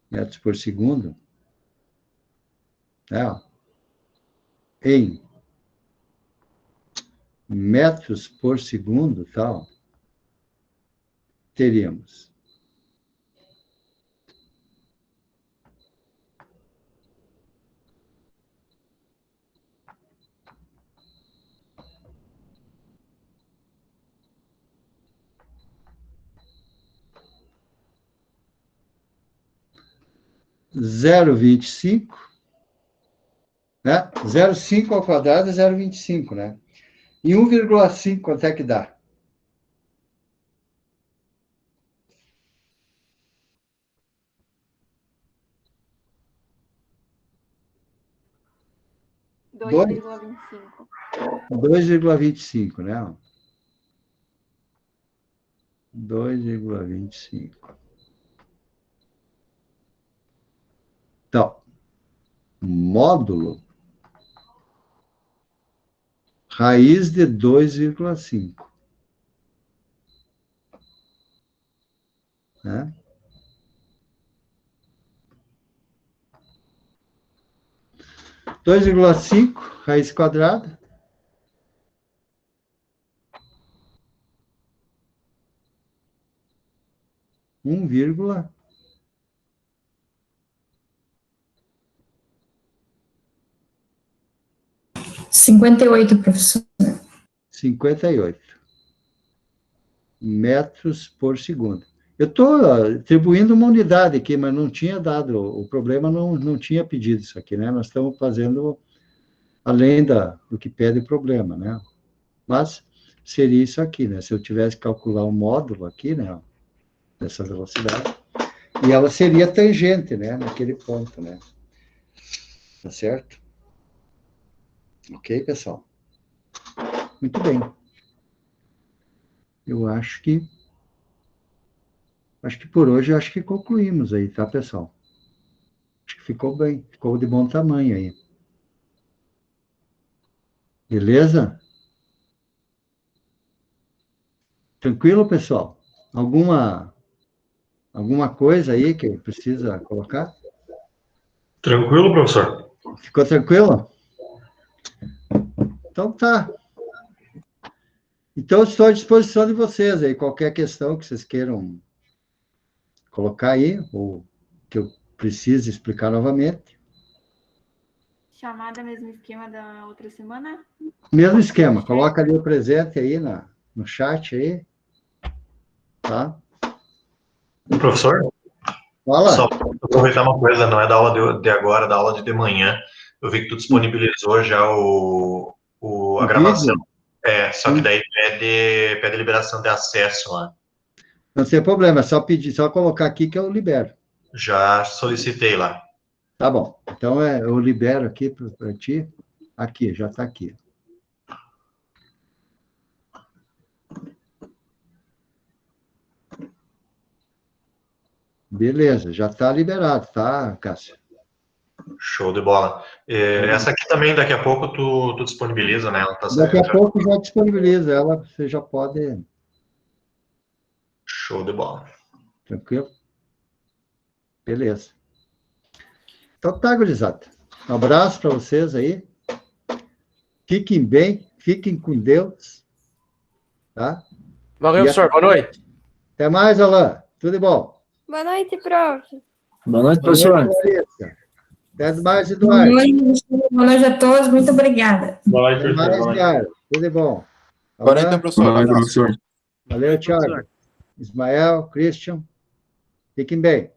Metros por segundo, né? Ó. Em metros por segundo, tal, teríamos 0,25, né? 0,5 ao quadrado é 0,25, né? E 1,5, quanto é que dá? Dois 2,25. 2,25, né? 2,25. Então, módulo raiz de 2,5. Né? Dois vírgula cinco, raiz quadrada. Um vírgula 58, professor. 58 metros por segundo. Eu estou atribuindo uma unidade aqui, mas não tinha dado, o problema não tinha pedido isso aqui, né? Nós estamos fazendo além do que pede o problema, né? Mas seria isso aqui, né? Se eu tivesse que calcular um módulo aqui, né? Dessa velocidade, e ela seria tangente, né? Naquele ponto, né? Tá certo? Ok, pessoal? Muito bem. Eu acho que por hoje, acho que concluímos aí, tá, pessoal? Acho que ficou bem, ficou de bom tamanho aí. Beleza? Tranquilo, pessoal? Alguma coisa aí que precisa colocar? Tranquilo, professor? Ficou tranquilo? Então tá. Então, estou à disposição de vocês aí, qualquer questão que vocês queiram colocar aí, ou que eu precise explicar novamente. Chamada, mesmo esquema da outra semana? Mesmo esquema, coloca ali o presente aí no chat aí, tá? Professor? Fala. Só aproveitar uma coisa, não é da aula de agora, da aula de manhã. Eu vi que tu disponibilizou já a gravação. Vídeo? Só que daí pede liberação de acesso lá. Não tem problema, é só pedir, só colocar aqui que eu libero. Já solicitei lá. Tá bom. Então, eu libero aqui para ti. Aqui, já está aqui. Beleza, já está liberado, tá, Cássio? Show de bola. Essa aqui também, daqui a pouco, tu disponibiliza, né? Ela tá Daqui a pouco já disponibiliza ela, você já pode... Show de bola. Tranquilo? Beleza. Então tá, gurizada. Um abraço para vocês aí. Fiquem bem, fiquem com Deus. Tá? Valeu, professor. Boa noite. Até mais, Alain. Tudo de bom? Boa noite, prof. Boa noite, professor. Até mais, Boa Eduardo. noite a todos. Muito obrigada. Boa Até mais, Eduardo. Tudo de bom? Boa noite, professor. Boa noite, professor. Valeu, Thiago. Ismael, Christian. Fiquem bem.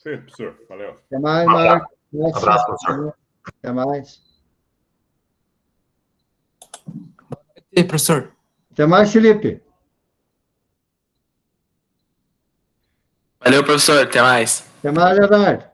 Perfeito, professor. Valeu. Até mais, Marco. Abraço, professor. Até mais. E aí, professor? Até mais, Felipe. Valeu, professor. Até mais. Até mais, Leonardo.